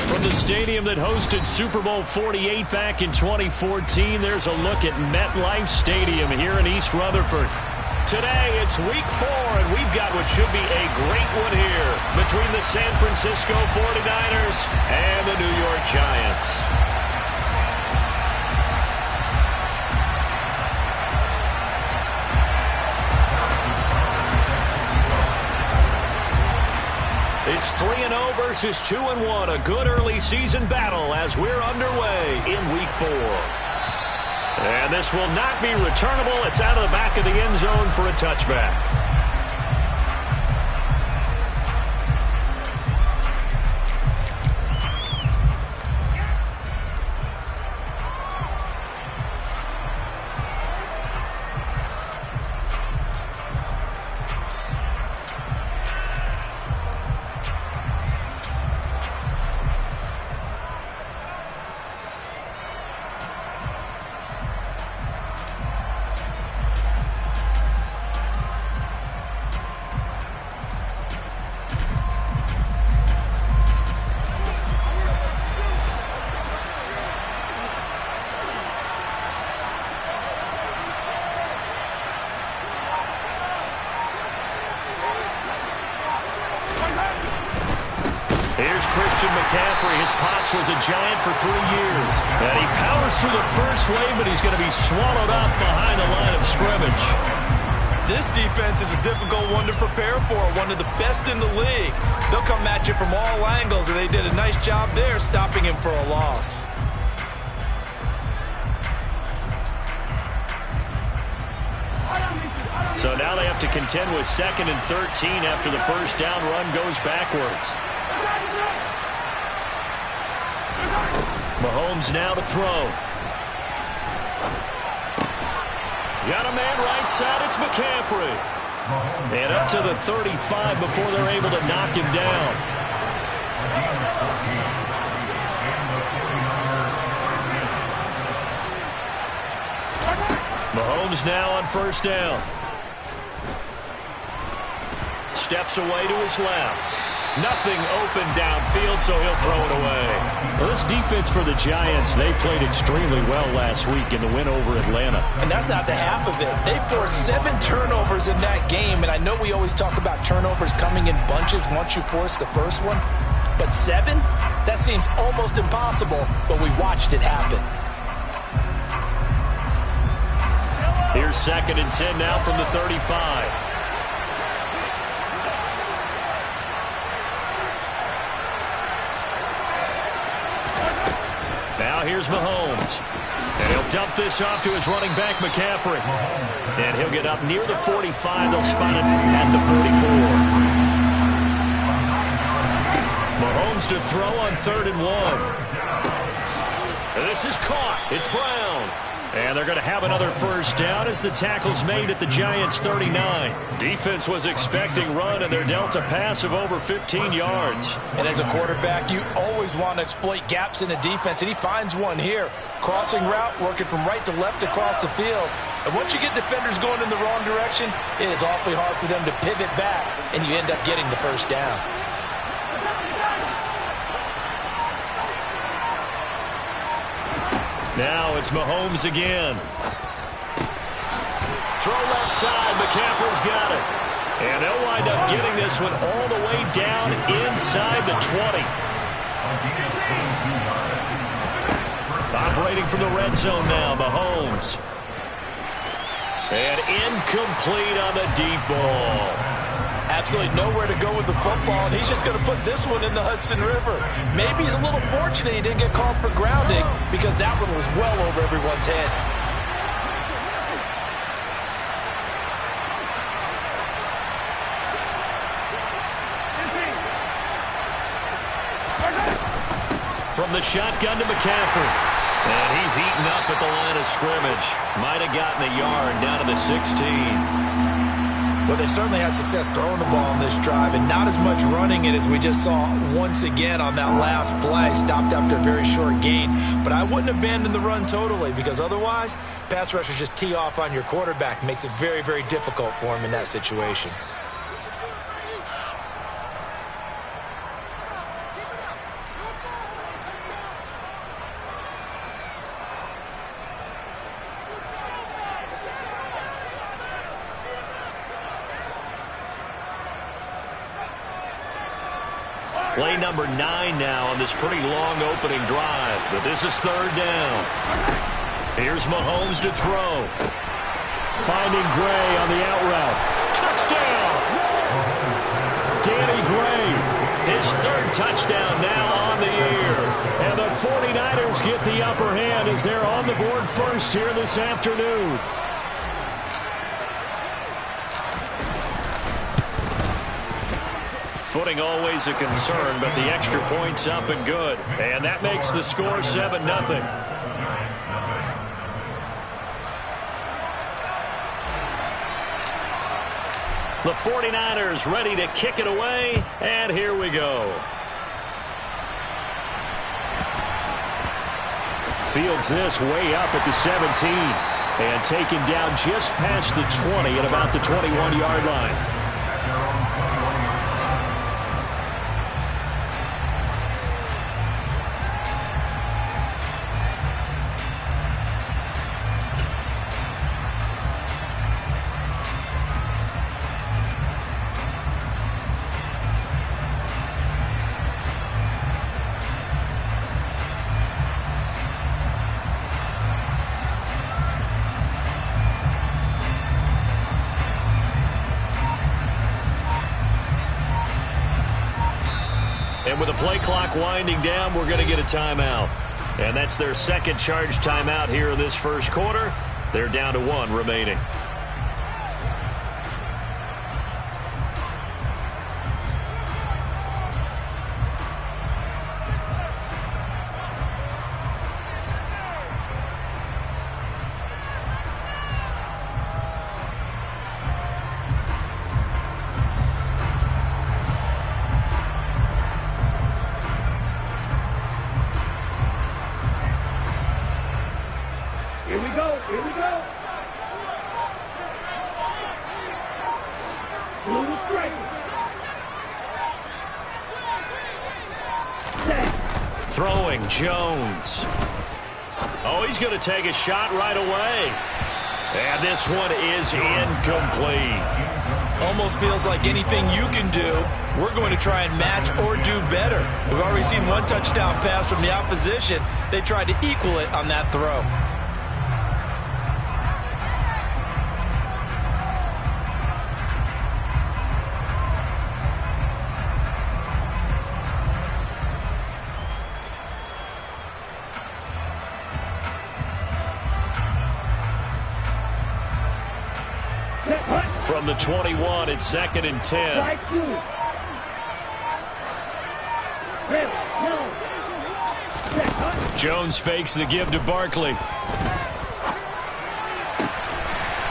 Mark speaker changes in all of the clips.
Speaker 1: From the stadium that hosted Super Bowl 48 back in 2014, there's a look at MetLife Stadium here in East Rutherford. Today, it's week 4, and we've got what should be a great one here between the San Francisco 49ers and the New York Giants. It's 3-0 versus 2-1, a good early season battle as we're underway in week 4. And this will not be returnable. It's out of the back of the end zone for a touchback. Here's Christian McCaffrey. His pops was a Giant for 3 years. And he powers through the first wave, but he's going to be swallowed up behind the line of scrimmage.
Speaker 2: This defense is a difficult one to prepare for, one of the best in the league. They'll come at you from all angles, and they did a nice job there stopping him for a loss.
Speaker 1: So now they have to contend with 2nd and 13 after the first down run goes backwards. Mahomes now to throw. Got a man right side. It's McCaffrey. And up to the 35 before they're able to knock him down. Mahomes now on first down. Steps away to his left. Nothing open downfield, so he'll throw it away. Well, this defense for the Giants, they played extremely well last week in the win over Atlanta.
Speaker 3: And that's not the half of it. They forced 7 turnovers in that game, and I know we always talk about turnovers coming in bunches once you force the first one. But 7? That seems almost impossible, but we watched it happen.
Speaker 1: Here's 2nd and 10 now from the 35. Now here's Mahomes. And he'll dump this off to his running back, McCaffrey. And he'll get up near the 45. They'll spot it at the 44. Mahomes to throw on 3rd and 1. And this is caught. It's Brown. And they're going to have another first down as the tackle's made at the Giants' 39. Defense was expecting run, and they're dealt a pass of over 15 yards.
Speaker 3: And as a quarterback, you always want to exploit gaps in a defense, and he finds one here. Crossing route, working from right to left across the field. And once you get defenders going in the wrong direction, it is awfully hard for them to pivot back, and you end up getting the first down.
Speaker 1: Now it's Mahomes again. Throw left side. McCaffrey's got it. And they'll wind up getting this one all the way down inside the 20. Operating from the red zone now, Mahomes. And incomplete on the deep ball.
Speaker 3: Absolutely nowhere to go with the football, and he's just going to put this one in the Hudson River. Maybe he's a little fortunate he didn't get called for grounding because that one was well over everyone's head.
Speaker 1: From the shotgun to McCaffrey. And he's eaten up at the line of scrimmage. Might have gotten a yard down to the 16.
Speaker 3: Well, they certainly had success throwing the ball on this drive and not as much running it as we just saw once again on that last play. Stopped after a very short gain. But I wouldn't abandon the run totally, because otherwise, pass rushers just tee off on your quarterback. Makes it very, very difficult for him in that situation.
Speaker 1: Play number 9 now on this pretty long opening drive. But this is third down. Here's Mahomes to throw. Finding Gray on the out route. Touchdown! Danny Gray, his third touchdown now on the year. And the 49ers get the upper hand as they're on the board first here this afternoon. Footing always a concern, but the extra point's up and good. And that makes the score 7-0. The 49ers ready to kick it away, and here we go. Fields this way up at the 17, and taken down just past the 20 at about the 21-yard line. And with the play clock winding down, we're going to get a timeout. And that's their second charge timeout here in this first quarter. They're down to 1 remaining. Throwing Jones. Oh, he's going to take a shot right away. And this one is incomplete.
Speaker 2: Almost feels like anything you can do, we're going to try and match or do better. We've already seen one touchdown pass from the opposition. They tried to equal it on that throw.
Speaker 1: From the 21, it's 2nd and 10. Jones fakes the give to Barkley.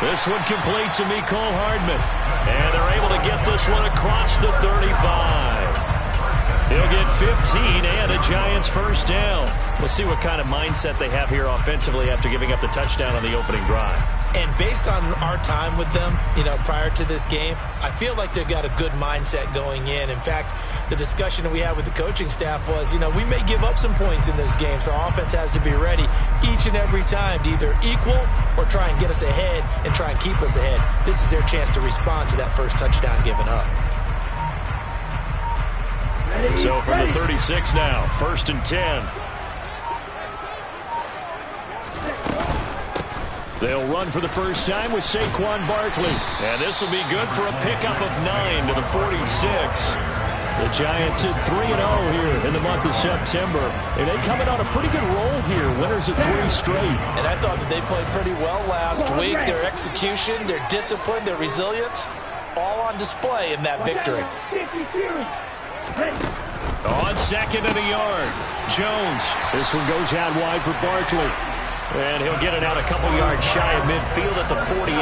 Speaker 1: This one complete to Mecole Hardman. And they're able to get this one across the 35. He'll get 15 and a Giants first down. We'll see what kind of mindset they have here offensively after giving up the touchdown on the opening drive.
Speaker 3: And based on our time with them, prior to this game, I feel like they've got a good mindset going in. In fact, the discussion that we had with the coaching staff was, we may give up some points in this game, so our offense has to be ready each and every time to either equal or try and get us ahead and try and keep us ahead. This is their chance to respond to that first touchdown given up.
Speaker 1: So from the 36 now, 1st and 10. They'll run for the first time with Saquon Barkley. And this will be good for a pickup of 9 to the 46. The Giants hit 3-0 here in the month of September. And they coming on a pretty good roll here. Winners of 3 straight.
Speaker 3: And I thought that they played pretty well last week. Their execution, their discipline, their resilience, all on display in that victory.
Speaker 1: On 2nd and a yard. Jones. This one goes out wide for Barkley. And he'll get it out a couple yards shy of midfield at the 48.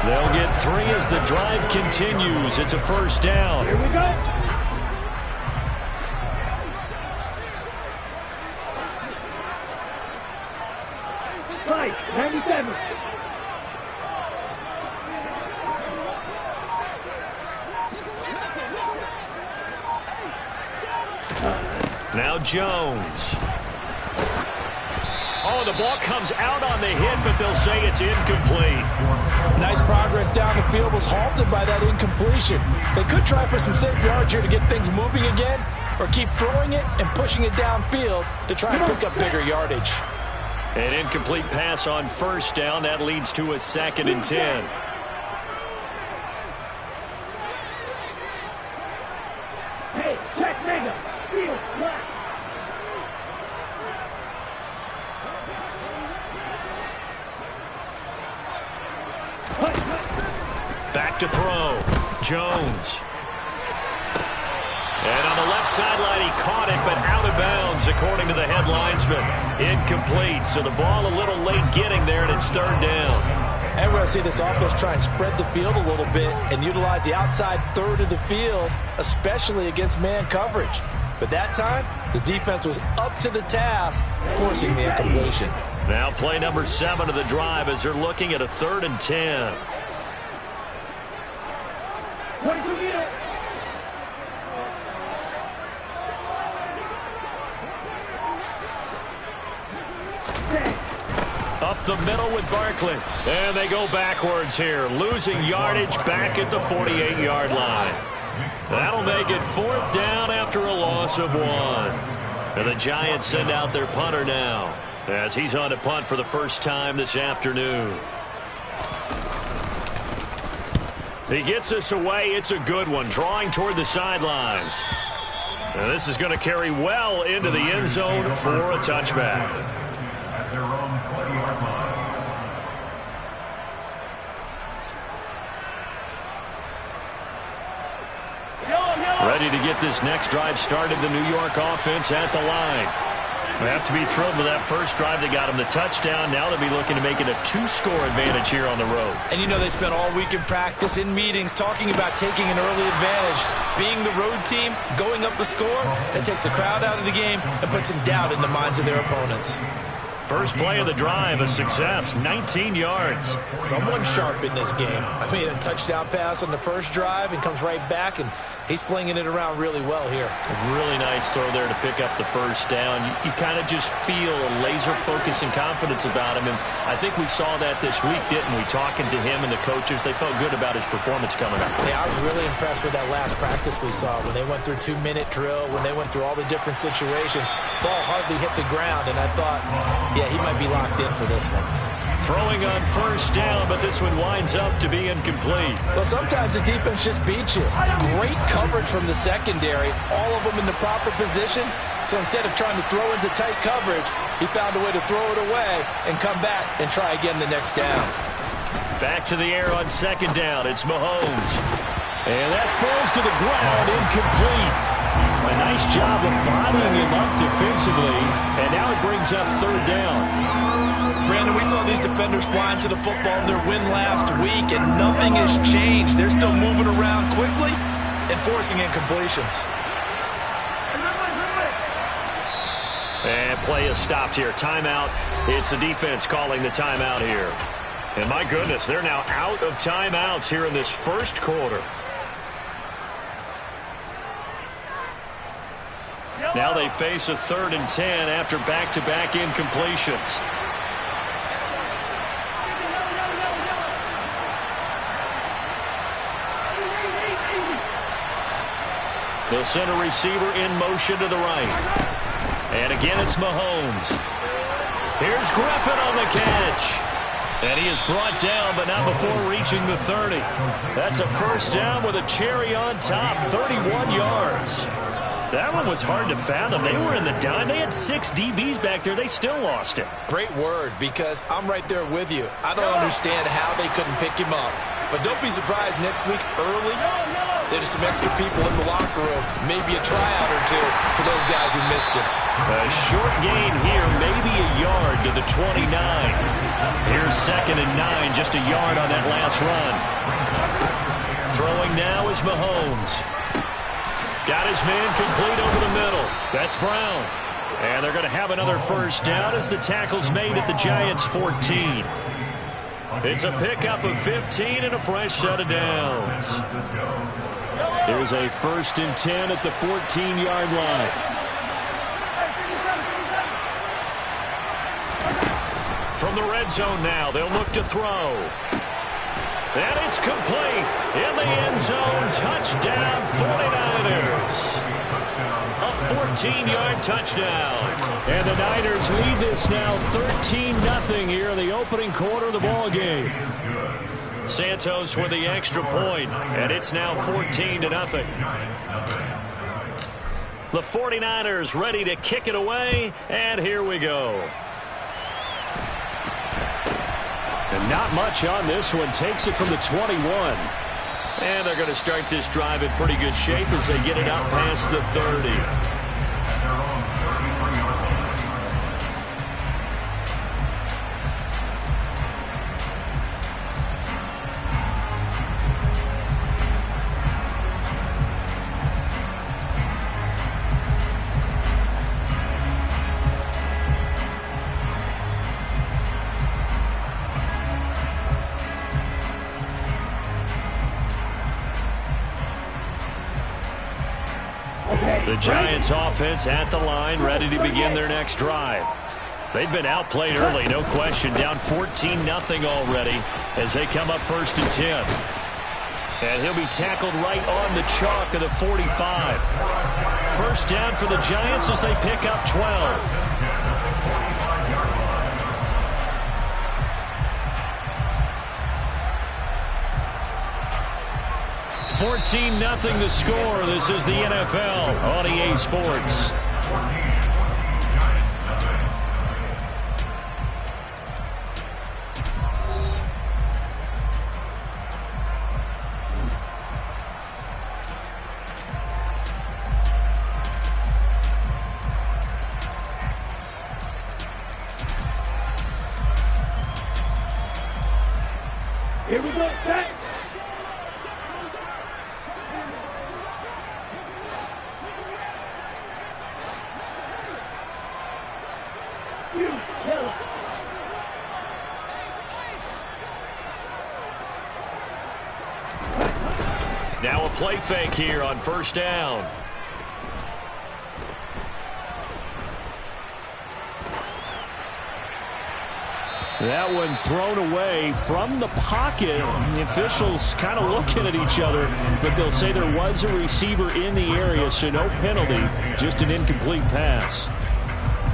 Speaker 1: They'll get 3 as the drive continues. It's a first down.
Speaker 4: Here we go. Right, 97.
Speaker 1: Now Jones. Oh, the ball comes out on the hit, but they'll say it's incomplete.
Speaker 3: Nice progress down the field, was halted by that incompletion. They could try for some safe yards here to get things moving again, or keep throwing it and pushing it downfield to try and pick up bigger yardage.
Speaker 1: An incomplete pass on first down. That leads to a 2nd and 10.
Speaker 4: Hey, check nigga. Field left.
Speaker 1: Back to throw. Jones. And on the left sideline, he caught it, but out of bounds, according to the head linesman. Incomplete, so the ball a little late getting there, and it's 3rd down.
Speaker 3: And we're going to see this offense try and spread the field a little bit and utilize the outside third of the field, especially against man coverage. But that time, the defense was up to the task, forcing the incompletion.
Speaker 1: Now play number 7 of the drive as they're looking at a 3rd and 10.
Speaker 4: 22 meters.
Speaker 1: Up the middle with Barkley. And they go backwards here, losing yardage back at the 48-yard line. That'll make it 4th down after a loss of 1. And the Giants send out their punter now, as he's on to punt for the first time this afternoon. He gets us away. It's a good one, drawing toward the sidelines. And this is going to carry well into the end zone for a touchback.
Speaker 5: At their own 20-yard line.
Speaker 1: Ready to get this next drive started, the New York offense at the line. They have to be thrilled with that first drive. They got him the touchdown. Now they'll be looking to make it a 2-score advantage here on the road.
Speaker 2: And you know they spent all week in practice, in meetings, talking about taking an early advantage. Being the road team, going up the score, that takes the crowd out of the game and puts some doubt in the minds of their opponents.
Speaker 1: First play of the drive, a success, 19 yards.
Speaker 2: Someone sharp in this game. I mean, a touchdown pass on the first drive and comes right back, and he's flinging it around really well here.
Speaker 1: A really nice throw there to pick up the first down. You kind of just feel a laser focus and confidence about him, and I think we saw that this week, didn't we? Talking to him and the coaches, they felt good about his performance coming up.
Speaker 2: Yeah, I was really impressed with that last practice we saw when they went through 2-minute drill, when they went through all the different situations. Ball hardly hit the ground, and I thought, yeah, he might be locked in for this one.
Speaker 1: Throwing on first down, but this one winds up to be incomplete.
Speaker 2: Well, sometimes the defense just beats you. Great coverage from the secondary, all of them in the proper position. So instead of trying to throw into tight coverage, he found a way to throw it away and come back and try again the next down.
Speaker 1: Back to the air on second down. It's Mahomes. And that falls to the ground, incomplete. A nice job of bodying him up defensively, and now it brings up 3rd down.
Speaker 2: Brandon, we saw these defenders flying to the football in their win last week, and nothing has changed. They're still moving around quickly and forcing incompletions.
Speaker 1: And play is stopped here. Timeout. It's the defense calling the timeout here. And my goodness, they're now out of timeouts here in this first quarter. Now they face a 3rd and 10 after back-to-back incompletions. They'll send a receiver in motion to the right. And again, it's Mahomes. Here's Griffin on the catch. And he is brought down, but not before reaching the 30. That's a first down with a cherry on top, 31 yards. That one was hard to fathom. They were in the dime. They had 6 DBs back there. They still lost it.
Speaker 2: Great word, because I'm right there with you. I don't understand how they couldn't pick him up. But don't be surprised next week early, there's some extra people in the locker room, maybe a tryout or two for those guys who missed it.
Speaker 1: A short gain here, maybe a yard to the 29. Here's 2nd and 9, just a yard on that last run. Throwing now is Mahomes. Got his man complete over the middle. That's Brown. And they're going to have another first down as the tackle's made at the Giants' 14. It's a pickup of 15 and a fresh set of downs. Here's a 1st and 10 at the 14-yard line. From the red zone now, they'll look to throw. And it's complete. In the end zone, touchdown 49ers. A 14-yard touchdown. And the Niners lead this now 13-0 here in the opening quarter of the ball game. Santos with the extra point, and it's now 14-0. The 49ers ready to kick it away, and here we go. And not much on this one. Takes it from the 21. And they're going to start this drive in pretty good shape as they get it out past the 30. The Giants offense at the line, ready to begin their next drive. They've been outplayed early, no question. Down 14-0 already as they come up 1st and 10. And he'll be tackled right on the chalk of the 45. First down for the Giants as they pick up 12. 14-0 the score. This is the NFL on EA Sports.
Speaker 4: Here we go, set.
Speaker 1: Now a play fake here on first down. That one thrown away from the pocket. The officials kind of looking at each other, but they'll say there was a receiver in the area, so no penalty, just an incomplete pass.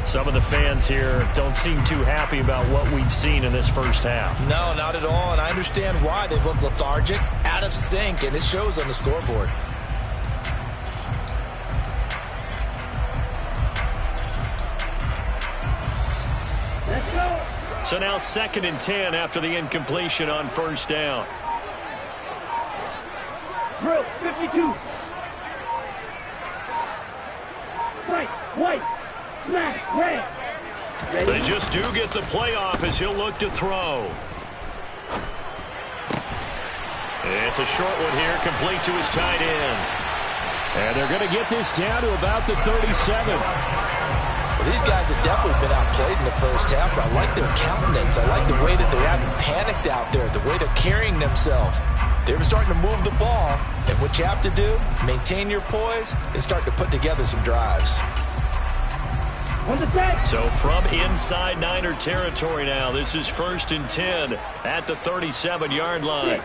Speaker 1: Some of the fans here don't seem too happy about what we've seen in this first half.
Speaker 2: No, not at all, and I understand why. They've looked lethargic, out of sync, and it shows on the scoreboard.
Speaker 4: Let's go.
Speaker 1: So now 2nd and 10 after the incompletion on first down.
Speaker 4: Drill, 52. Right, white. Black, red. Ready?
Speaker 1: They just do get the playoff as he'll look to throw. It's a short one here, complete to his tight end. And they're going to get this down to about the 37.
Speaker 2: Well, these guys have definitely been outplayed in the first half, but I like their countenance. I like the way that they haven't panicked out there, the way they're carrying themselves. They're starting to move the ball, and what you have to do, maintain your poise and start to put together some drives.
Speaker 1: So from inside Niner territory now, this is 1st and 10 at the 37-yard line.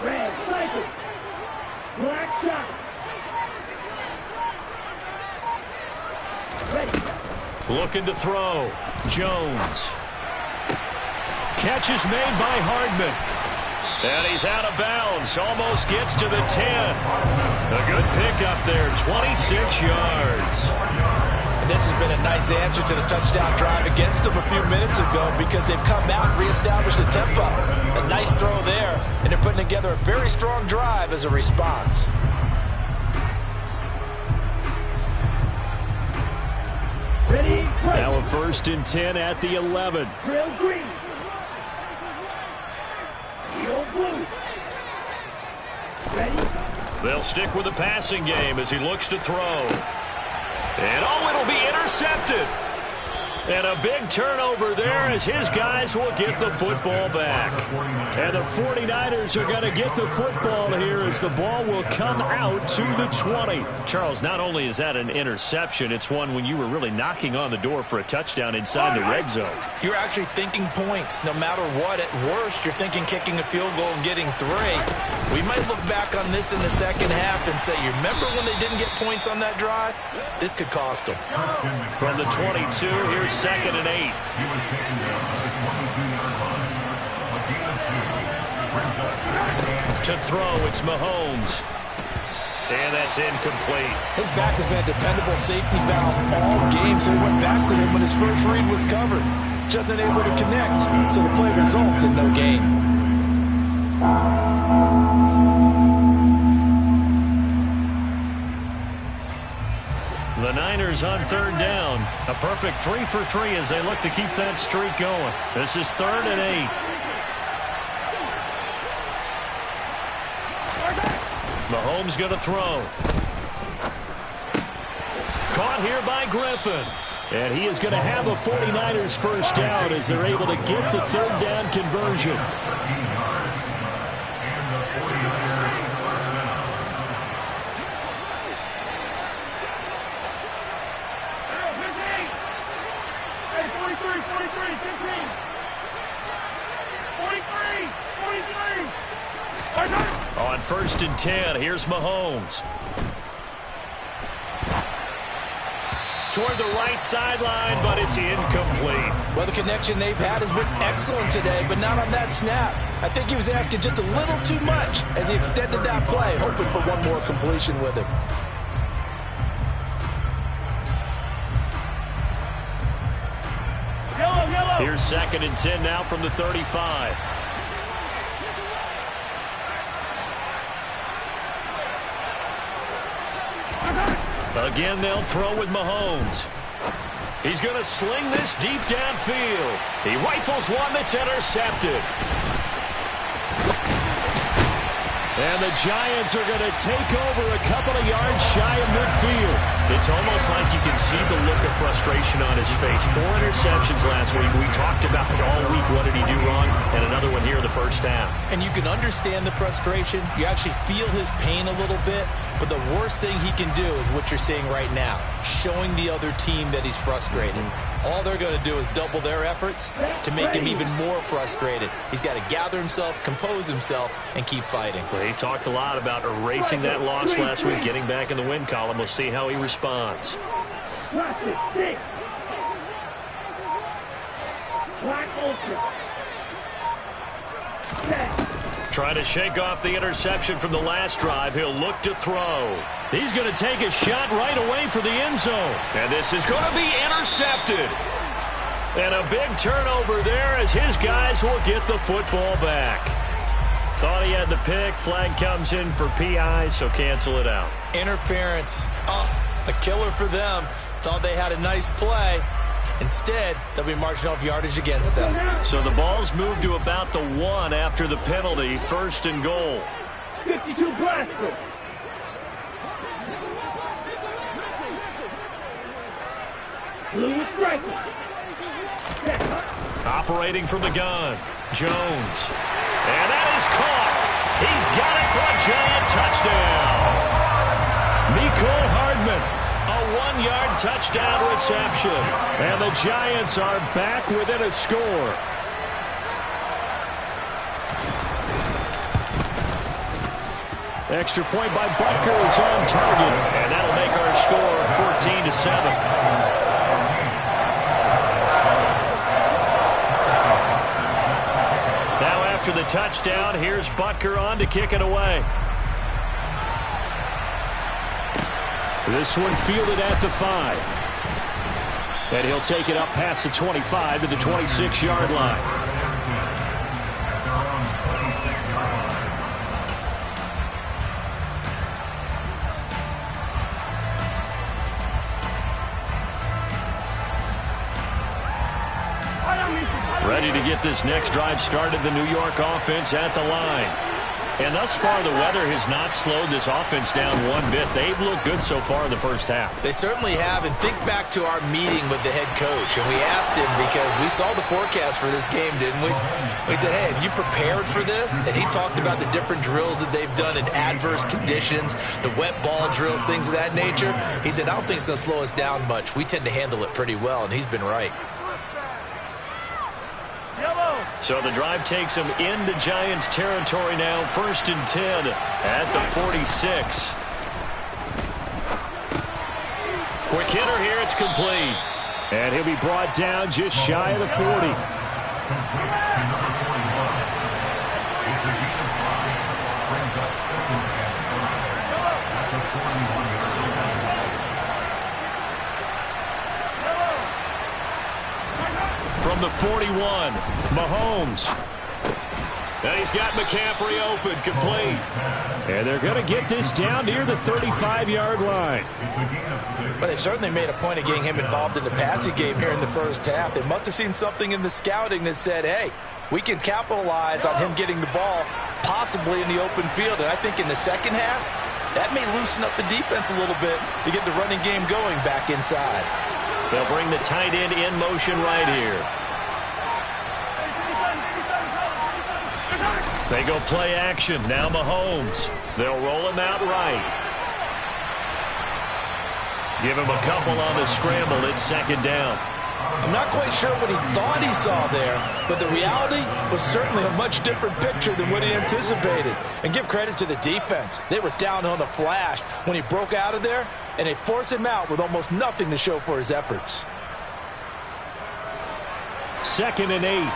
Speaker 4: Red, cycle. Black shot. Ready.
Speaker 1: Looking to throw. Jones. Catch is made by Hardman. And he's out of bounds. Almost gets to the 10. A good pickup there. 26 yards.
Speaker 2: And this has been a nice answer to the touchdown drive against them a few minutes ago because they've come out and reestablished the tempo. A nice throw there, and they're putting together a very strong drive as a response.
Speaker 4: Ready,
Speaker 1: Now a 1st and 10 at the 11.
Speaker 4: drill green. Field blue. Ready,
Speaker 1: They'll stick with the passing game as he looks to throw. And it'll be intercepted. And a big turnover there as his guys will get the football back. And the 49ers are going to get the football here as the ball will come out to the 20. Charles, not only is that an interception, it's one when you were really knocking on the door for a touchdown inside the red zone.
Speaker 2: You're actually thinking points. No matter what, at worst, you're thinking kicking a field goal and getting 3. We might look back on this in the second half and say, you remember when they didn't get points on that drive? This could cost them.
Speaker 1: From the 22, here's 2nd and 8.
Speaker 5: He was taken down at the 22-yard line. A gain of 2 brings up 2nd and 8.
Speaker 1: To throw, it's Mahomes. And that's incomplete.
Speaker 3: His back has been a dependable safety valve all game, so he went back to him when his first read was covered. Just unable to connect, so the play results in no gain.
Speaker 1: The Niners on 3rd down. A perfect 3 for 3 as they look to keep that streak going. This is 3rd and 8. Mahomes going to throw. Caught here by Griffin. And he is going to have a 49ers first down as they're able to get the 3rd down conversion.
Speaker 5: 13 yards. And the 49ers first down.
Speaker 4: Hey, 43, 43, 15. 43, 43.
Speaker 1: On 1st and 10, here's Mahomes. Toward the right sideline, but it's incomplete.
Speaker 2: Well, the connection they've had has been excellent today, but not on that snap. I think he was asking just a little too much as he extended that play, hoping for one more completion with him.
Speaker 4: Yellow.
Speaker 1: Here's 2nd and 10 now from the 35. Again, they'll throw with Mahomes. He's going to sling this deep downfield. He rifles one that's intercepted. And the Giants are going to take over a couple of yards shy of midfield. It's almost like you can see the look of frustration on his face. 4 interceptions last week. We talked about it all week. What did he do wrong? And another one here in the first half.
Speaker 2: And you can understand the frustration. You actually feel his pain a little bit. But the worst thing he can do is what you're seeing right now, showing the other team that he's frustrated. All they're going to do is double their efforts to make him even more frustrated. He's got to gather himself, compose himself, and keep fighting.
Speaker 1: Well, he talked a lot about erasing that loss last week, getting back in the win column. We'll see how he responds.
Speaker 4: Plastic stick. Black ultra. Set.
Speaker 1: Trying to shake off the interception from the last drive. He'll look to throw. He's going to take a shot right away for the end zone. And this is going to be intercepted. And a big turnover there as his guys will get the football back. Thought he had the pick. Flag comes in for PI, so cancel it out.
Speaker 2: Interference. Oh, a killer for them. Thought they had a nice play. Instead, they'll be marching off yardage against them.
Speaker 1: So the ball's moved to about the 1 after the penalty. 1st and goal.
Speaker 4: 52 plastic. Blue striker.
Speaker 1: Operating from the gun. Jones. And that is caught. He's got it for a giant touchdown. Mecole Hardman. A 1-yard touchdown reception. And the Giants are back within a score. Extra point by Butker is on target. And that'll make our score 14-7. After the touchdown, here's Butker on to kick it away. This one fielded at the 5. And he'll take it up past the 25 to the 26-yard line. get this next drive started. The New York offense at the line. And thus far, the weather has not slowed this offense down one bit. They've looked good so far in the first half.
Speaker 2: They certainly have. And think back to our meeting with the head coach. And we asked him, because we saw the forecast for this game, didn't we? We said, hey, have you prepared for this? And he talked about the different drills that they've done in adverse conditions, the wet ball drills, things of that nature. He said, I don't think it's going to slow us down much. We tend to handle it pretty well, and he's been right.
Speaker 1: So the drive takes them into Giants territory now. 1st and 10 at the 46. Quick hitter here. It's complete. And he'll be brought down just shy of the 40. From the 41, Mahomes. And he's got McCaffrey open, complete. And they're going to get this down near the 35-yard line.
Speaker 3: But they've certainly made a point of getting him involved in the passing game here in the first half. They must have seen something in the scouting that said, hey, we can capitalize on him getting the ball possibly in the open field. And I think in the second half, that may loosen up the defense a little bit to get the running game going back inside.
Speaker 1: They'll bring the tight end in motion right here. They go play action. Now Mahomes. They'll roll him out right. Give him a couple on the scramble. It's 2nd down.
Speaker 3: I'm not quite sure what he thought he saw there, but the reality was certainly a much different picture than what he anticipated. And give credit to the defense. They were down on the flash when he broke out of there, and they forced him out with almost nothing to show for his efforts.
Speaker 1: 2nd and 8.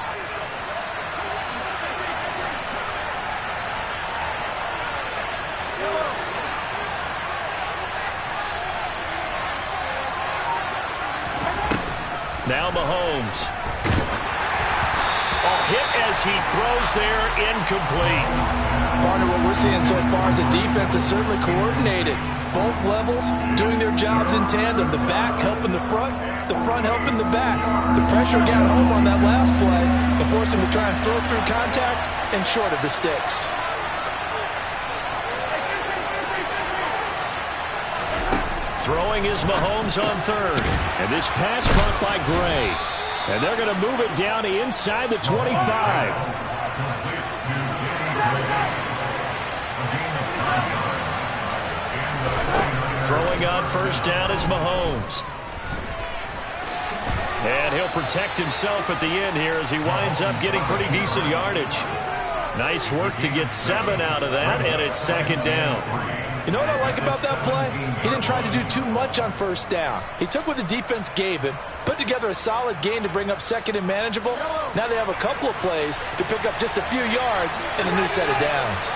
Speaker 1: Now Mahomes. Hit as he throws there, incomplete.
Speaker 3: Partner, what we're seeing so far is the defense is certainly coordinated. Both levels doing their jobs in tandem. The back helping the front helping the back. The pressure got home on that last play and forced him to try and throw through contact and short of the sticks.
Speaker 1: Throwing is Mahomes on 3rd. And this pass caught by Gray. And they're going to move it down inside the 25. Throwing on 1st down is Mahomes. And he'll protect himself at the end here as he winds up getting pretty decent yardage. Nice work to get 7 out of that, and it's 2nd down.
Speaker 3: You know what I like about that play? He didn't try to do too much on 1st down. He took what the defense gave him, put together a solid gain to bring up 2nd and manageable. Now they have a couple of plays to pick up just a few yards in a new set of downs.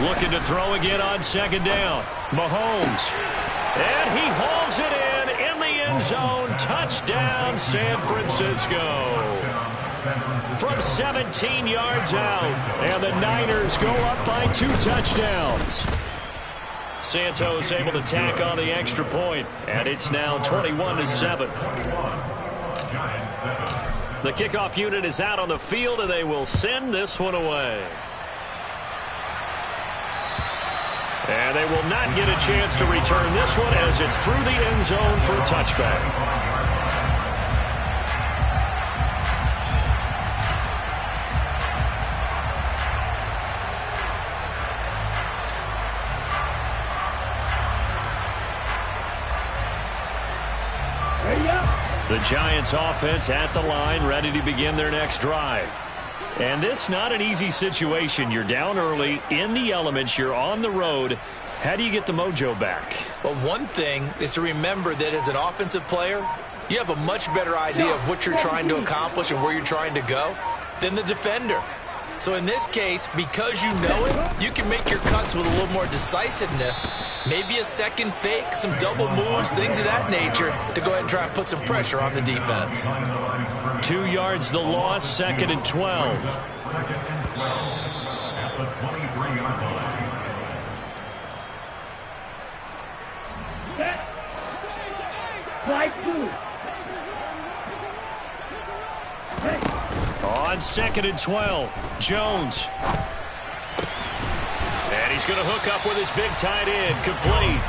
Speaker 1: Looking to throw again on 2nd down. Mahomes. And he hauls it in the end zone. Touchdown, San Francisco. From 17 yards out. And the Niners go up by 2 touchdowns. Santos able to tack on the extra point. And it's now 21-7. The kickoff unit is out on the field, and they will send this one away. And they will not get a chance to return this one as it's through the end zone for a touchback. The Giants offense at the line, ready to begin their next drive. And this not an easy situation. You're down early, in the elements, you're on the road. How do you get the mojo back?
Speaker 2: Well, one thing is to remember that as an offensive player, you have a much better idea of what you're trying to accomplish and where you're trying to go than the defender. So in this case, because you know it, you can make your cuts with a little more decisiveness. Maybe a second fake, some double moves, things of that nature to go ahead and try and put some pressure on the defense.
Speaker 1: 2 yards the loss, 2nd and 12.
Speaker 4: Fly 2.
Speaker 1: On 2nd and 12, Jones. And he's going to hook up with his big tight end, complete.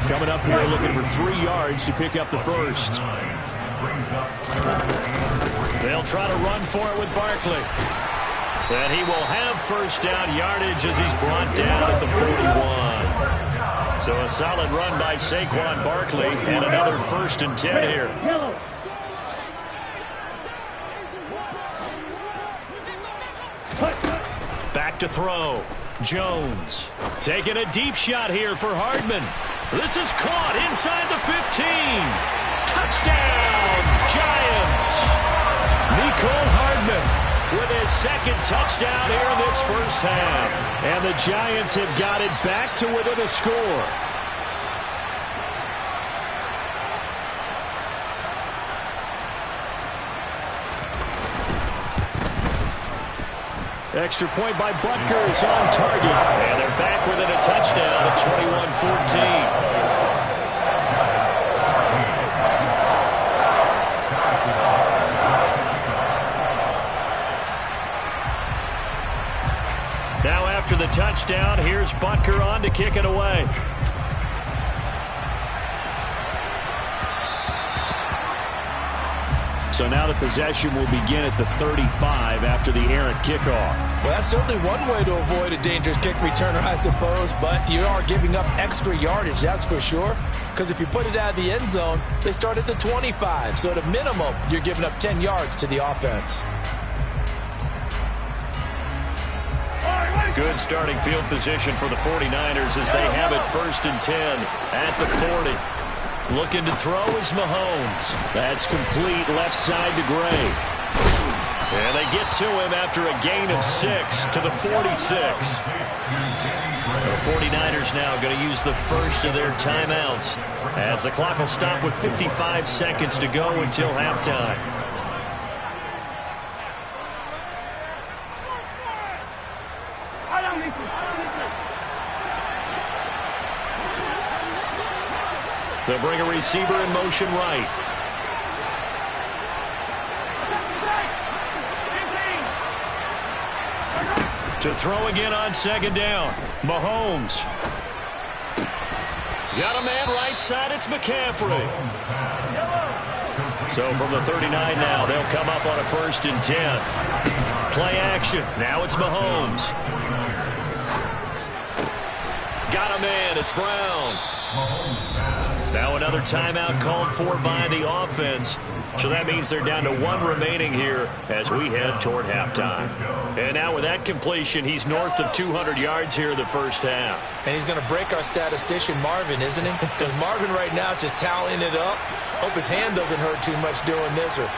Speaker 1: Coming up here looking for 3 yards to pick up the first. They'll try to run for it with Barkley. And he will have first down yardage as he's brought down at the 41. So a solid run by Saquon Barkley and another 1st and 10 here. Back to throw. Jones taking a deep shot here for Hardman. This is caught inside the 15. Touchdown, Giants. Mecole Hardman with his 2nd touchdown here in this first half. And the Giants have got it back to within a score. Extra point by Butker is on target. And they're back within a touchdown at 21-14. Now after the touchdown, here's Butker on to kick it away. So now the possession will begin at the 35 after the errant kickoff.
Speaker 2: Well, that's certainly one way to avoid a dangerous kick returner, I suppose, but you are giving up extra yardage, that's for sure. Because if you put it out of the end zone, they start at the 25. So at a minimum, you're giving up 10 yards to the offense.
Speaker 1: Good starting field position for the 49ers as they have it 1st and 10 at the 40. Looking to throw is Mahomes. That's complete left side to Gray. And they get to him after a gain of 6 to the 46. The 49ers now going to use the first of their timeouts as the clock will stop with 55 seconds to go until halftime. They'll bring a receiver in motion right. To throw again on 2nd down. Mahomes. Got a man right side. It's McCaffrey. So from the 39 now, they'll come up on a 1st and 10. Play action. Now it's Mahomes. Got a man. It's Brown. Now another timeout called for by the offense. So that means they're down to 1 remaining here as we head toward halftime. And now with that completion, he's north of 200 yards here in the first half.
Speaker 2: And he's going to break our statistician Marvin, isn't he? Because Marvin right now is just tallying it up. Hope his hand doesn't hurt too much doing this or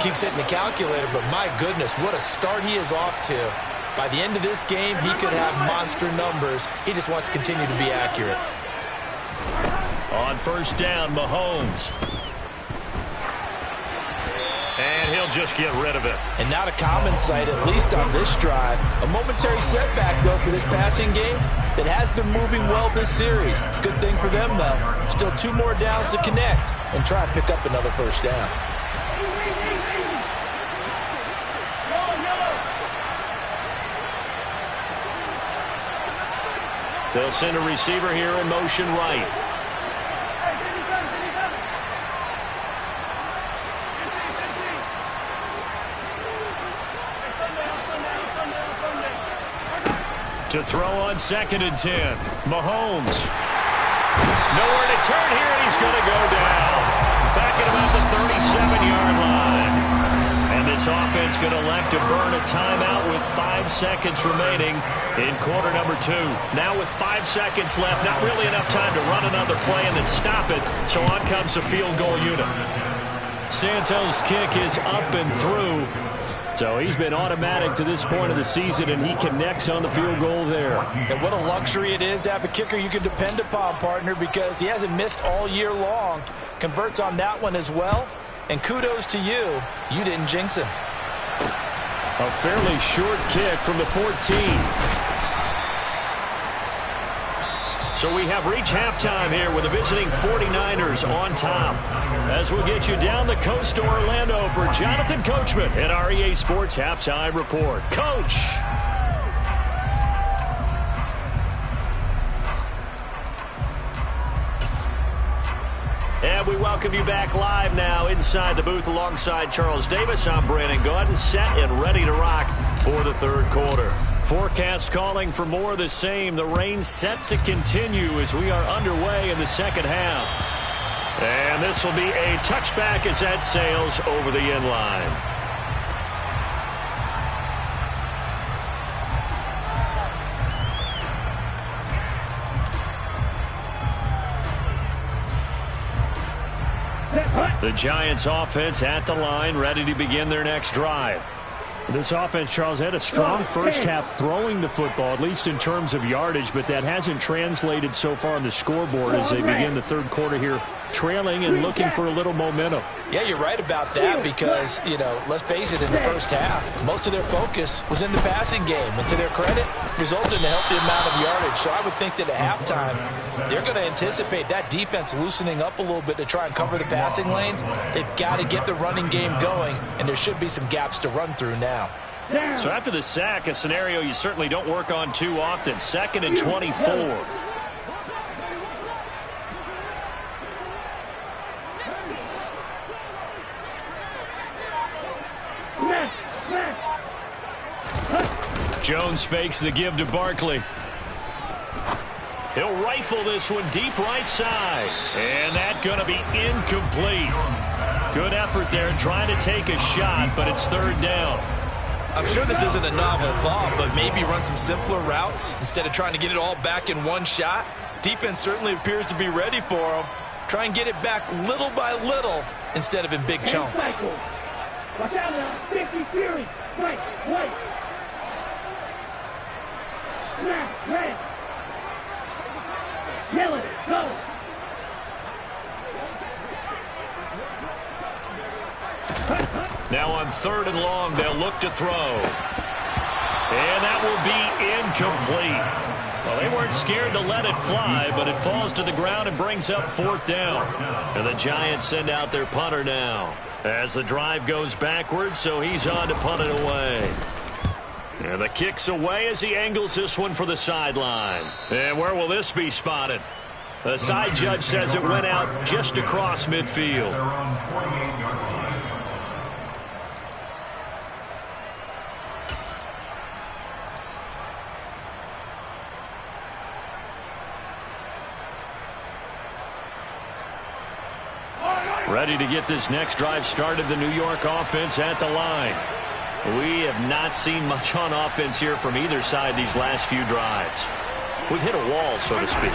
Speaker 2: keeps hitting the calculator. But my goodness, what a start he is off to. By the end of this game, he could have monster numbers. He just wants to continue to be accurate.
Speaker 1: On 1st down, Mahomes. And he'll just get rid of it.
Speaker 2: And not a common sight, at least on this drive. A momentary setback, though, for this passing game that has been moving well this series. Good thing for them, though. Still 2 more downs to connect and try and pick up another 1st down.
Speaker 1: They'll send a receiver here in motion right. To throw on 2nd and 10. Mahomes. Nowhere to turn here, and he's going to go down. Back at about the 37-yard line. And this offense going to elect to burn a timeout with 5 seconds remaining in quarter number 2. Now with 5 seconds left, not really enough time to run another play and then stop it. So on comes the field goal unit. Santos' kick is up and through. So he's been automatic to this point of the season, and he connects on the field goal there.
Speaker 2: And what a luxury it is to have a kicker you can depend upon, partner, because he hasn't missed all year long. Converts on that one as well. And kudos to you. You didn't jinx him.
Speaker 1: A fairly short kick from the 14. So we have reached halftime here with the visiting 49ers on top. As we'll get you down the coast to Orlando for Jonathan Coachman at our EA Sports Halftime Report. Coach! And we welcome you back live now inside the booth alongside Charles Davis. I'm Brandon Gaudin, set and ready to rock for the third quarter. Forecast calling for more of the same. The rain set to continue as we are underway in the second half. And this will be a touchback as that sails over the end line. The Giants offense at the line, ready to begin their next drive. This offense, Charles, had a strong first half throwing the football, at least in terms of yardage, but that hasn't translated so far on the scoreboard as they begin the third quarter here, trailing and looking for a little momentum.
Speaker 2: Yeah, you're right about that because, let's face it, in the first half, most of their focus was in the passing game. And to their credit, resulted in a healthy amount of yardage. So I would think that at halftime, they're going to anticipate that defense loosening up a little bit to try and cover the passing lanes. They've got to get the running game going, and there should be some gaps to run through now.
Speaker 1: So after the sack, a scenario you certainly don't work on too often. 2nd and 24. Jones fakes the give to Barkley. He'll rifle this one deep right side. And that's going to be incomplete. Good effort there trying to take a shot, but it's third down.
Speaker 2: I'm sure this isn't a novel thought, but maybe run some simpler routes instead of trying to get it all back in one shot. Defense certainly appears to be ready for them. Try and get it back little by little instead of in big chunks.
Speaker 4: Watch out now. 50 Fury. Right. Snap. Red. Yellow. Go.
Speaker 1: Now on 3rd and long, they'll look to throw. And that will be incomplete. Well, they weren't scared to let it fly, but it falls to the ground and brings up 4th down. And the Giants send out their punter now as the drive goes backwards, so he's on to punt it away. And the kick's away as he angles this one for the sideline. And where will this be spotted? The side judge says it went out just across midfield.
Speaker 5: They're on 48-yard line.
Speaker 1: Ready to get this next drive started, the New York offense at the line. We have not seen much on offense here from either side these last few drives. We've hit a wall, so to speak.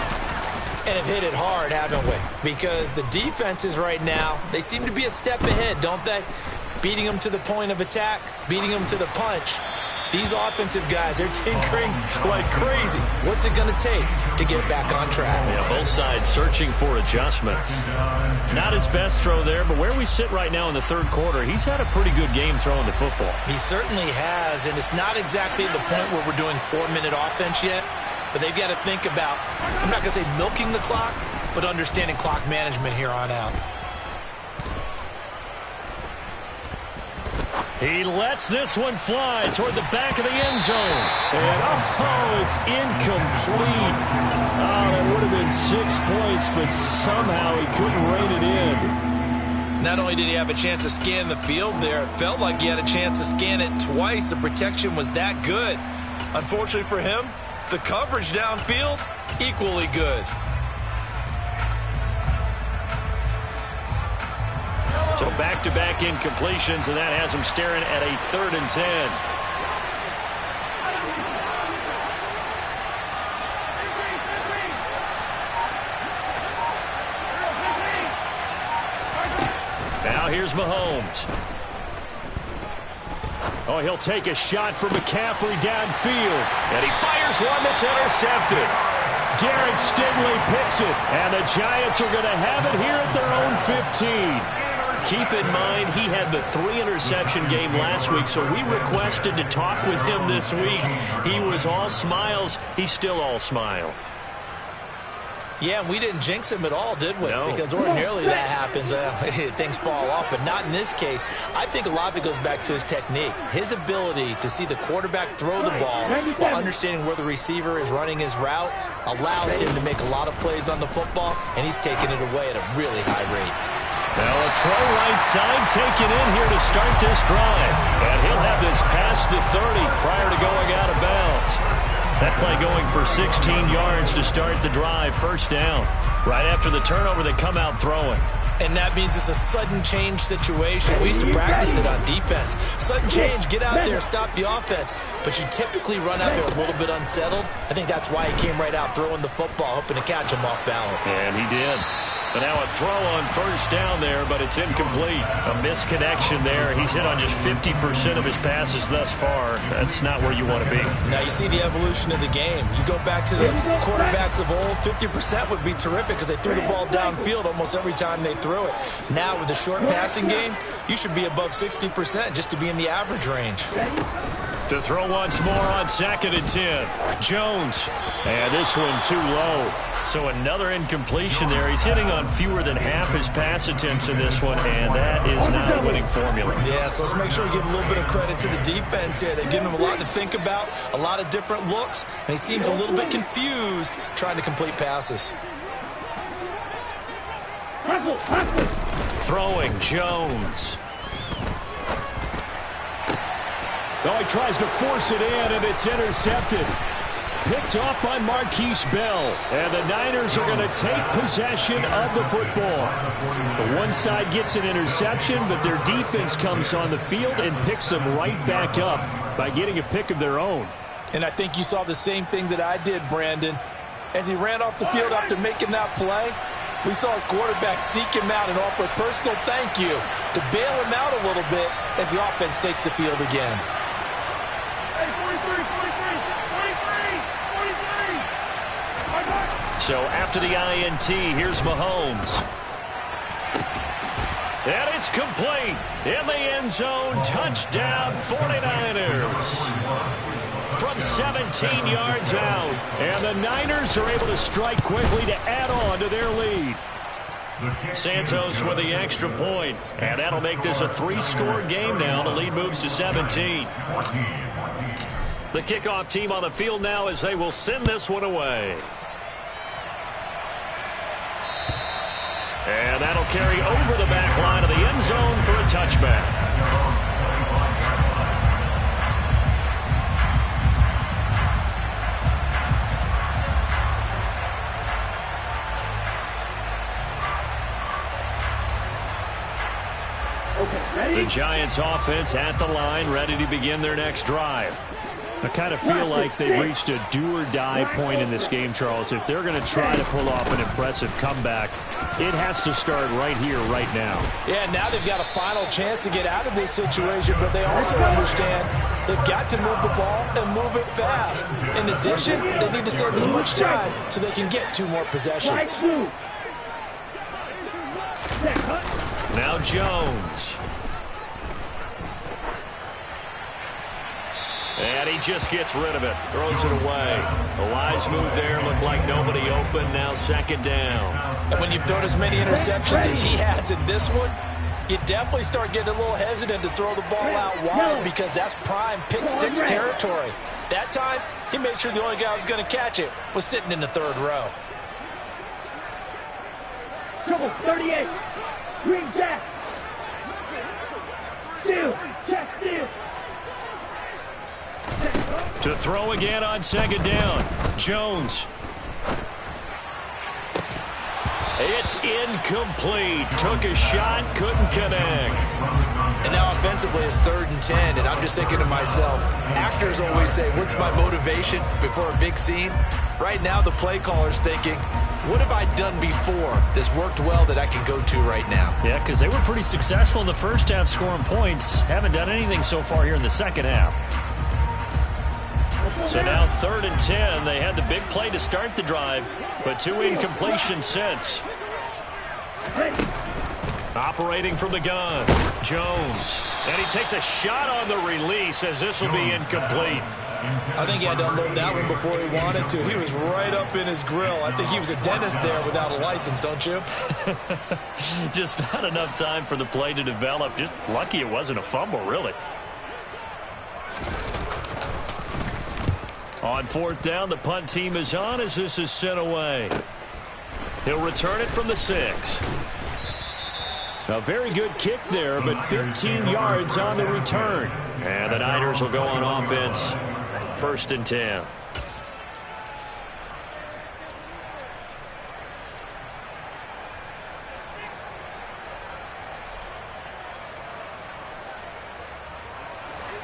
Speaker 2: And have hit it hard, haven't we? Because the defenses right now, they seem to be a step ahead, don't they? Beating them to the point of attack, beating them to the punch. These offensive guys, they're tinkering like crazy. What's it going to take to get back on track?
Speaker 1: Yeah, both sides searching for adjustments. Not his best throw there, but where we sit right now in the third quarter, he's had a pretty good game throwing the football.
Speaker 2: He certainly has, and it's not exactly at the point where we're doing 4-minute offense yet, but they've got to think about, I'm not going to say milking the clock, but understanding clock management here on out.
Speaker 1: He lets this one fly toward the back of the end zone. And, it's incomplete. That would have been 6 points, but somehow he couldn't rein it in.
Speaker 2: Not only did he have a chance to scan the field there, it felt like he had a chance to scan it twice. The protection was that good. Unfortunately for him, the coverage downfield, equally good.
Speaker 1: So back-to-back incompletions, and that has him staring at a 3rd and 10. Now here's Mahomes. Oh, he'll take a shot from McCaffrey downfield. And he fires one that's intercepted. Derek Stingley picks it. And the Giants are going to have it here at their own 15. Keep in mind, he had the 3-interception game last week, so we requested to talk with him this week. He was all smiles. He's still all smile.
Speaker 2: Yeah, we didn't jinx him at all, did we?
Speaker 1: No.
Speaker 2: Because ordinarily that happens. Things fall off, but not in this case. I think a lot of it goes back to his technique. His ability to see the quarterback throw the ball while understanding where the receiver is running his route allows him to make a lot of plays on the football, and he's taking it away at a really high rate.
Speaker 1: Now a throw right side taken in here to start this drive. And he'll have this past the 30 prior to going out of bounds. That play going for 16 yards to start the drive. First down. Right after the turnover, they come out throwing.
Speaker 2: And that means it's a sudden change situation. We used to practice it on defense. Sudden change, get out there, stop the offense. But you typically run out there a little bit unsettled. I think that's why he came right out throwing the football, hoping to catch him off balance.
Speaker 1: And he did. But now a throw on first down there, but it's incomplete. A misconnection there. He's hit on just 50% of his passes thus far. That's not where you want to be.
Speaker 2: Now you see the evolution of the game. You go back to the quarterbacks of old, 50% would be terrific because they threw the ball downfield almost every time they threw it. Now with the short passing game, you should be above 60% just to be in the average range.
Speaker 1: To throw once more on 2nd and 10. Jones. And this one too low. So another incompletion there. He's hitting on fewer than half his pass attempts in this one, and that is not a winning formula.
Speaker 2: Yeah, so let's make sure we give a little bit of credit to the defense here. They've given him a lot to think about, a lot of different looks, and he seems a little bit confused trying to complete passes.
Speaker 1: Throwing, Jones.
Speaker 6: Oh, he tries to force it in, and it's intercepted. Picked off by Marquise Bell. And the Niners are going to take possession of the football. The one side gets an interception, but their defense comes on the field and picks them right back up by getting a pick of their own.
Speaker 2: And I think you saw the same thing that I did, Brandon. As he ran off the field after making that play, we saw his quarterback seek him out and offer a personal thank you to bail him out a little bit as the offense takes the field again.
Speaker 1: So after the INT, here's Mahomes. And it's complete. In the end zone, touchdown 49ers. From 17 yards out. And the Niners are able to strike quickly to add on to their lead. Santos with the extra point. And that'll make this a 3-score game now. The lead moves to 17. The kickoff team on the field now as they will send this one away. And that'll carry over the back line of the end zone for a touchback. The Giants offense at the line, ready to begin their next drive. I kind of feel like they've reached a do-or-die point in this game, Charles. If they're going to try to pull off an impressive comeback, it has to start right here, right now.
Speaker 2: Yeah, now they've got a final chance to get out of this situation, but they also understand they've got to move the ball and move it fast. In addition, they need to save as much time so they can get 2 more possessions.
Speaker 1: Now Jones. And he just gets rid of it. Throws it away. A wise move there. Looked like nobody open. Now 2nd down.
Speaker 2: And when you've thrown as many interceptions as he has in this one, you definitely start getting a little hesitant to throw the ball out wide because that's prime pick 6 territory. That time, he made sure the only guy who was going to catch it was sitting in the 3rd row.
Speaker 4: Trouble 38. Green jack. Steal. Jack steal.
Speaker 1: To throw again on 2nd down. Jones. It's incomplete. Took a shot, couldn't connect.
Speaker 2: And now offensively it's 3rd and 10, and I'm just thinking to myself, actors always say, what's my motivation before a big scene? Right now the play caller's thinking, what have I done before that's worked well that I can go to right now?
Speaker 1: Yeah, because they were pretty successful in the first half scoring points. Haven't done anything so far here in the second half. So now 3rd and 10. They had the big play to start the drive, but 2 incompletions since. Operating from the gun, Jones. And he takes a shot on the release as this will be incomplete.
Speaker 2: I think he had to unload that one before he wanted to. He was right up in his grill. I think he was a dentist there without a license, don't you?
Speaker 1: Just not enough time for the play to develop. Just lucky it wasn't a fumble, really. On fourth down, the punt team is on as this is sent away. He'll return it from the 6. A very good kick there, but 15 yards on the return. And the Niners will go on offense. 1st and 10.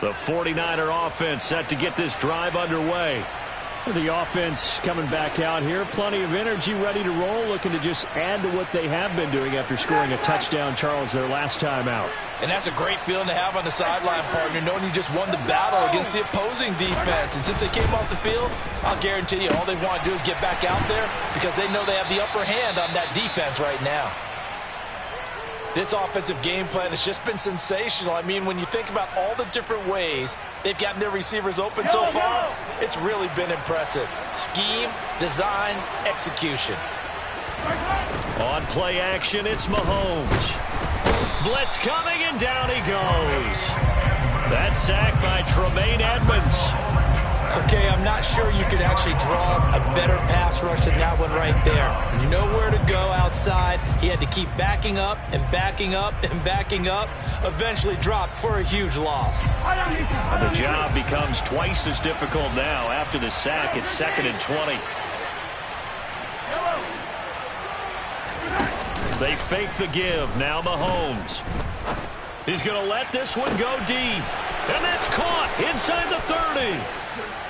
Speaker 1: The 49er offense set to get this drive underway. The offense coming back out here. Plenty of energy, ready to roll, looking to just add to what they have been doing after scoring a touchdown, Charles, their last time out.
Speaker 2: And that's a great feeling to have on the sideline, partner, knowing you just won the battle against the opposing defense. And since they came off the field, I'll guarantee you all they want to do is get back out there because they know they have the upper hand on that defense right now. This offensive game plan has just been sensational. I mean, when you think about all the different ways they've gotten their receivers open so far, it's really been impressive. Scheme, design, execution.
Speaker 1: On play action, it's Mahomes. Blitz coming, and down he goes. That sack by Tremaine Edmonds.
Speaker 2: Okay, I'm not sure you could actually draw a better pass rush than that one right there. Nowhere to go outside. He had to keep backing up and backing up and backing up. Eventually dropped for a huge loss.
Speaker 1: The job becomes twice as difficult now. After the sack, it's 2nd and 20. They fake the give. Now Mahomes. He's going to let this one go deep. And that's caught inside the 30.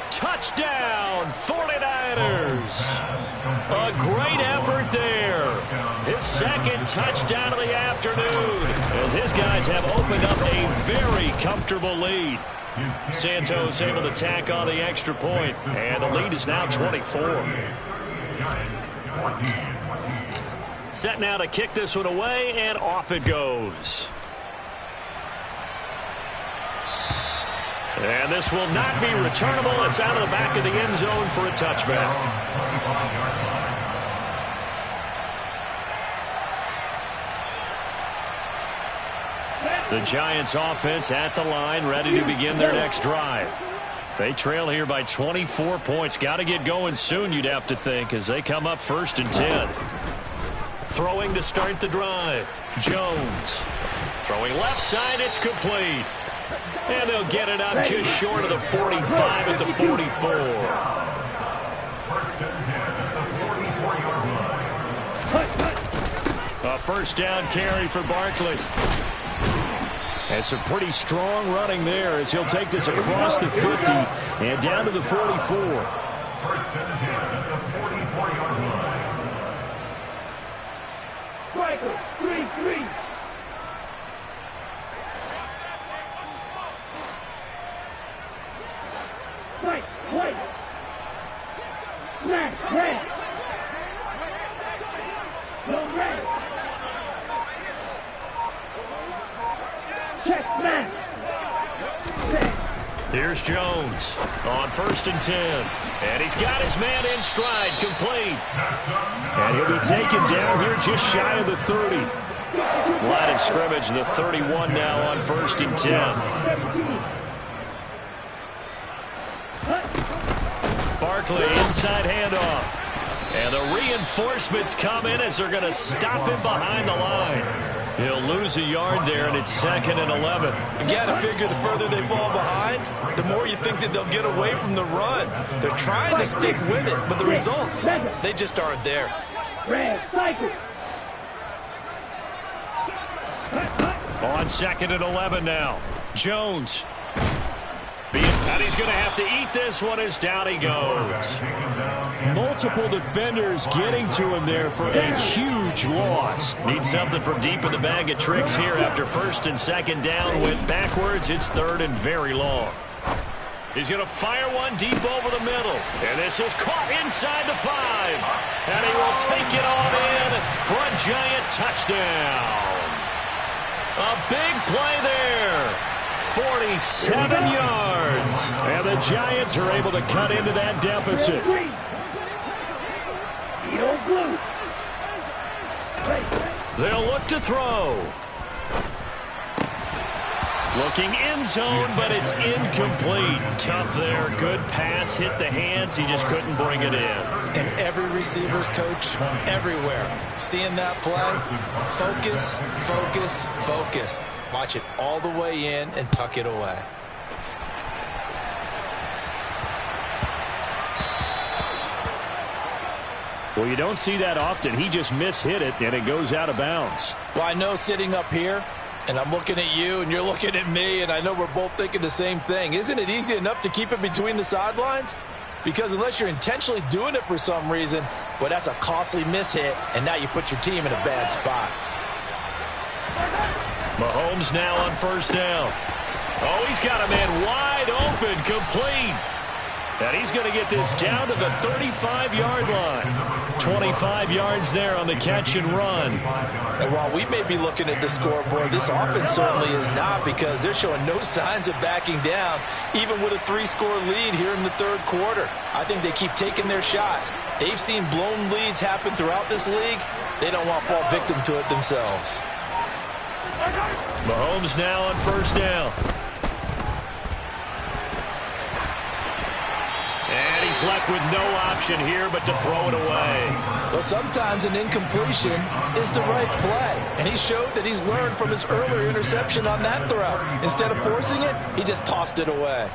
Speaker 1: Touchdown, 49ers. A great effort there. His 2nd touchdown of the afternoon as his guys have opened up a very comfortable lead. Santos able to tack on the extra point, and the lead is now 24. Set now to kick this one away, and off it goes. And this will not be returnable. It's out of the back of the end zone for a touchback. The Giants offense at the line, ready to begin their next drive. They trail here by 24 points. Got to get going soon, you'd have to think, as they come up 1st and 10. Throwing to start the drive. Jones. Throwing left side, it's complete. And they'll get it up just short of the 45 at the 44. A 1st down carry for Barkley. And some pretty strong running there as he'll take this across the 50 and down to the 44.
Speaker 5: 1st and 10 at the 44-yard line.
Speaker 4: Striker, 3-3. Right, right. Smash, red. Go red. Check, smash.
Speaker 1: Here's Jones on 1st and 10. And he's got his man in stride, complete. And he'll be taken down here just shy of the 30. Line of scrimmage, the 31 now on 1st and 10. Barkley, inside handoff. And the reinforcements come in as they're going to stop him behind the line. He'll lose a yard there, and it's 2nd and 11.
Speaker 2: You got to figure the further they fall behind, the more you think that they'll get away from the run. They're trying to stick with it, but the results, they just aren't there.
Speaker 4: Red, cycle.
Speaker 1: On 2nd and 11 now. Jones. And he's going to have to eat this one as down he goes.
Speaker 6: Multiple defenders getting to him there for a huge loss.
Speaker 1: Need something from deep in the bag of tricks here after 1st and 2nd down. Went backwards. It's 3rd and very long. He's going to fire one deep over the middle. And this is caught inside the 5. And he will take it on in for a giant touchdown. A big play there. 47 yards.
Speaker 6: And the Giants are able to cut into that deficit.
Speaker 1: They'll look to throw. Looking end zone, but it's incomplete. Tough there. Good pass. Hit the hands. He just couldn't bring it in.
Speaker 2: And every receiver's coach everywhere. Seeing that play, focus, focus, focus. Watch it all the way in and tuck it away.
Speaker 6: Well, you don't see that often. He just mishit it, and it goes out of bounds.
Speaker 2: Well, I know sitting up here, and I'm looking at you, and you're looking at me, and I know we're both thinking the same thing. Isn't it easy enough to keep it between the sidelines? Because unless you're intentionally doing it for some reason, well, that's a costly mishit, and now you put your team in a bad spot.
Speaker 1: Mahomes now on first down. Oh, he's got a man wide open, complete. And he's going to get this down to the 35-yard line. 25 yards there on the catch and run.
Speaker 2: And while we may be looking at the scoreboard, this offense certainly is not, because they're showing no signs of backing down, even with a 3-score lead here in the third quarter. I think they keep taking their shots. They've seen blown leads happen throughout this league. They don't want to fall victim to it themselves.
Speaker 1: Mahomes now on first down. And he's left with no option here but to throw it away.
Speaker 2: Well, sometimes an incompletion is the right play. And he showed that he's learned from his earlier interception on that throw. Instead of forcing it, he just tossed it away.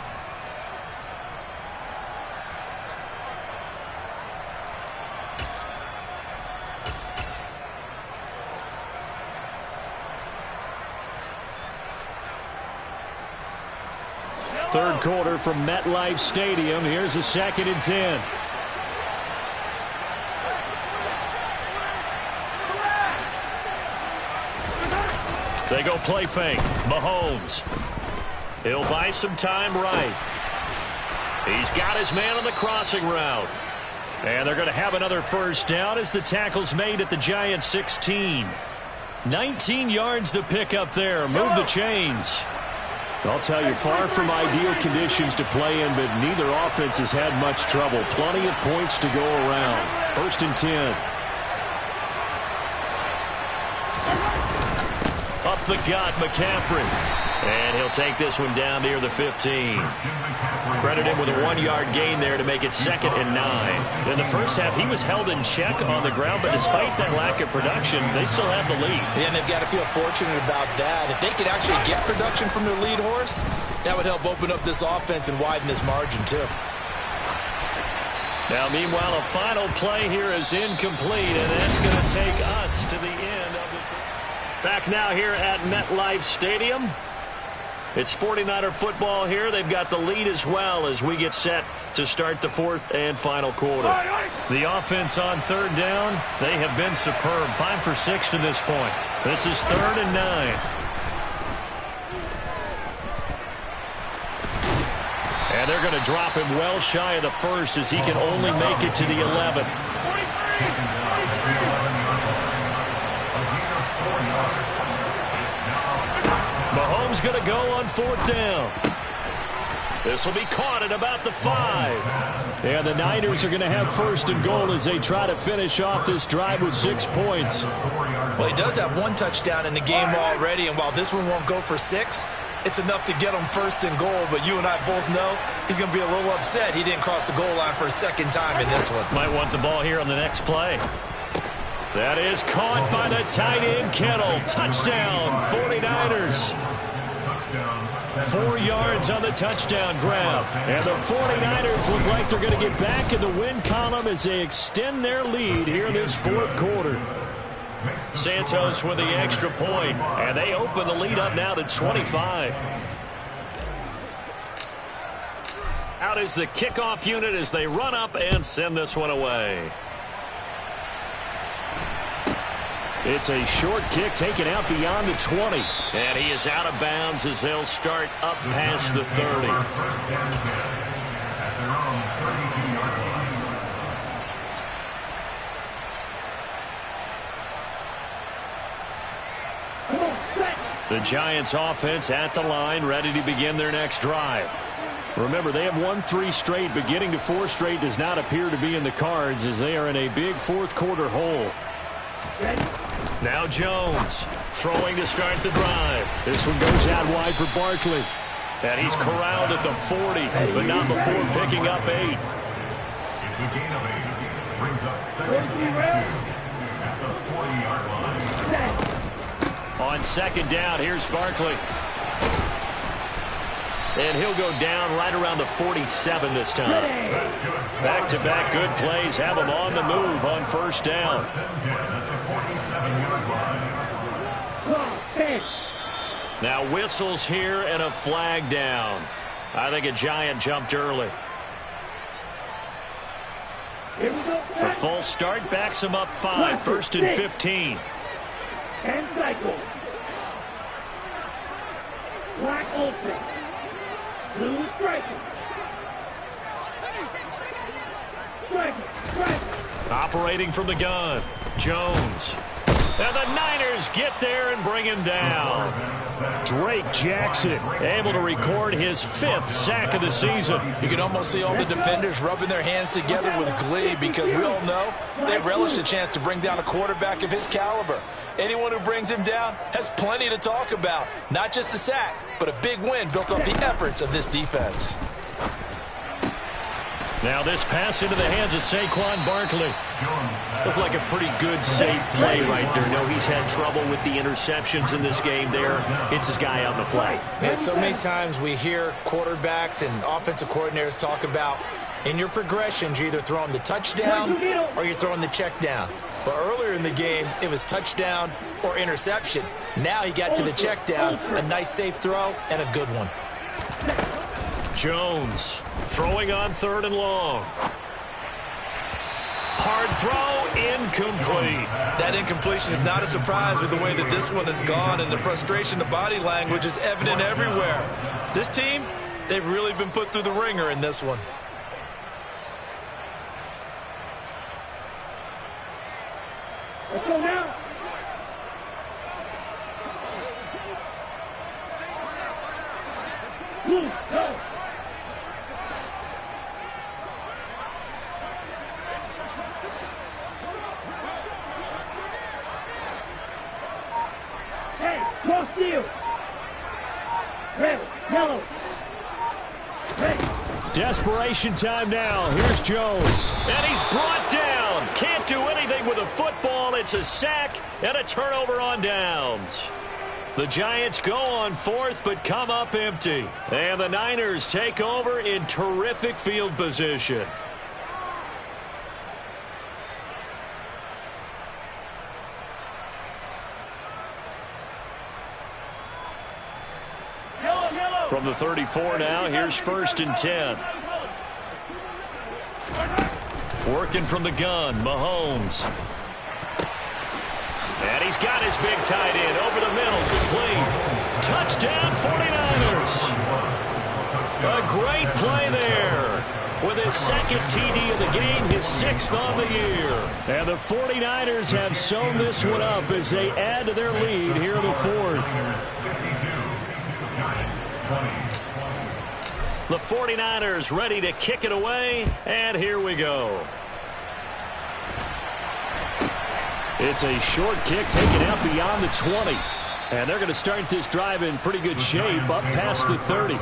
Speaker 6: Third quarter from MetLife Stadium. Here's a 2nd and 10.
Speaker 1: They go play fake. Mahomes. He'll buy some time right. He's got his man on the crossing route. And they're going to have another first down as the tackle's made at the Giants' 16. 19 yards to pick up there. Move the chains.
Speaker 6: I'll tell you, far from ideal conditions to play in, but neither offense has had much trouble. Plenty of points to go around. 1st and 10.
Speaker 1: Up the gut, McCaffrey. And he'll take this one down near the 15. Credit him with a 1-yard gain there to make it 2nd and 9. In the first half, he was held in check on the ground, but despite that lack of production, they still have the lead.
Speaker 2: Yeah, and they've got to feel fortunate about that. If they could actually get production from their lead horse, that would help open up this offense and widen this margin, too.
Speaker 1: Now, meanwhile, a final play here is incomplete, and that's going to take us to the end of the... Back now here at MetLife Stadium. It's 49er football here. They've got the lead as well as we get set to start the 4th and final quarter. The offense on 3rd down, they have been superb. 5 for 6 to this point. This is 3rd and 9. And they're going to drop him well shy of the 1st as he can only make it to the 11. Mahomes going to go on 4th down. This will be caught at about the 5.
Speaker 6: And the Niners are going to have 1st and goal as they try to finish off this drive with 6 points.
Speaker 2: Well, he does have 1 touchdown in the game already, and while this one won't go for 6, it's enough to get him 1st and goal. But you and I both know he's going to be a little upset he didn't cross the goal line for a 2nd time in this one.
Speaker 1: Might want the ball here on the next play. That is caught by the tight end, Kittle. Touchdown, 49ers. 4 yards on the touchdown grab.
Speaker 6: And the 49ers look like they're going to get back in the win column as they extend their lead here in this 4th quarter.
Speaker 1: Santos with the extra point, and they open the lead up now to 25. Out is the kickoff unit as they run up and send this one away.
Speaker 6: It's a short kick taken out beyond the 20.
Speaker 1: And he is out of bounds as they'll start up past the 30.
Speaker 4: Come on, set.
Speaker 1: The Giants offense at the line, ready to begin their next drive. Remember, they have won 3 straight, but getting to 4 straight does not appear to be in the cards as they are in a big fourth quarter hole. Now Jones throwing to start the drive. This one goes out wide for Barkley. And he's corralled at the 40, but not before picking up 8.
Speaker 5: It's a gain of 8. Brings up 7th and 2 at the 40-yard line.
Speaker 1: On second down, here's Barkley. And he'll go down right around the 47 this time. Back-to-back good plays have him on the move on first down. Now whistles here and a flag down. I think a Giant jumped early. A false start backs him up 5. First and 15.
Speaker 4: And cycle. Black Olsen. Blue striker. Striker.
Speaker 1: Operating from the gun. Jones. And the Niners get there and bring him down. Drake Jackson able to record his 5th sack of the season.
Speaker 2: You can almost see all the defenders rubbing their hands together with glee because we all know they relish the chance to bring down a quarterback of his caliber. Anyone who brings him down has plenty to talk about. Not just a sack, but a big win built off the efforts of this defense.
Speaker 1: Now this pass into the hands of Saquon Barkley. Looked like a pretty good, safe play right there. No, he's had trouble with the interceptions in this game there. Hits his guy on the flat.
Speaker 3: Man, so many times we hear quarterbacks and offensive coordinators talk about in your progressions, you're either throwing the touchdown or you're throwing the check down. But earlier in the game, it was touchdown or interception. Now he got to the check down, a nice safe throw, and a good one.
Speaker 1: Jones throwing on 3rd and long. Hard throw, incomplete.
Speaker 2: That incompletion is not a surprise with the way that this one has gone, and the frustration of body language is evident everywhere. This team, they've really been put through the ringer in this one.
Speaker 4: Let's go now. Loose, go. Hey, cross field. Red, yellow. Red.
Speaker 6: Desperation time now. Here's Jones.
Speaker 1: And he's brought down. Can't do anything with a football. It's a sack and a turnover on downs. The Giants go on 4th but come up empty. And the Niners take over in terrific field position. From the 34 now, here's 1st and 10. Working from the gun, Mahomes. And he's got his big tight end over the middle, complete. Touchdown, 49ers. A great play there. With his 2nd TD of the game, his 6th on the year. And the 49ers have sewn this one up as they add to their lead here in the 4th. The 49ers ready to kick it away, and here we go. It's a short kick taken out beyond the 20. And they're going to start this drive in pretty good shape up past the 30.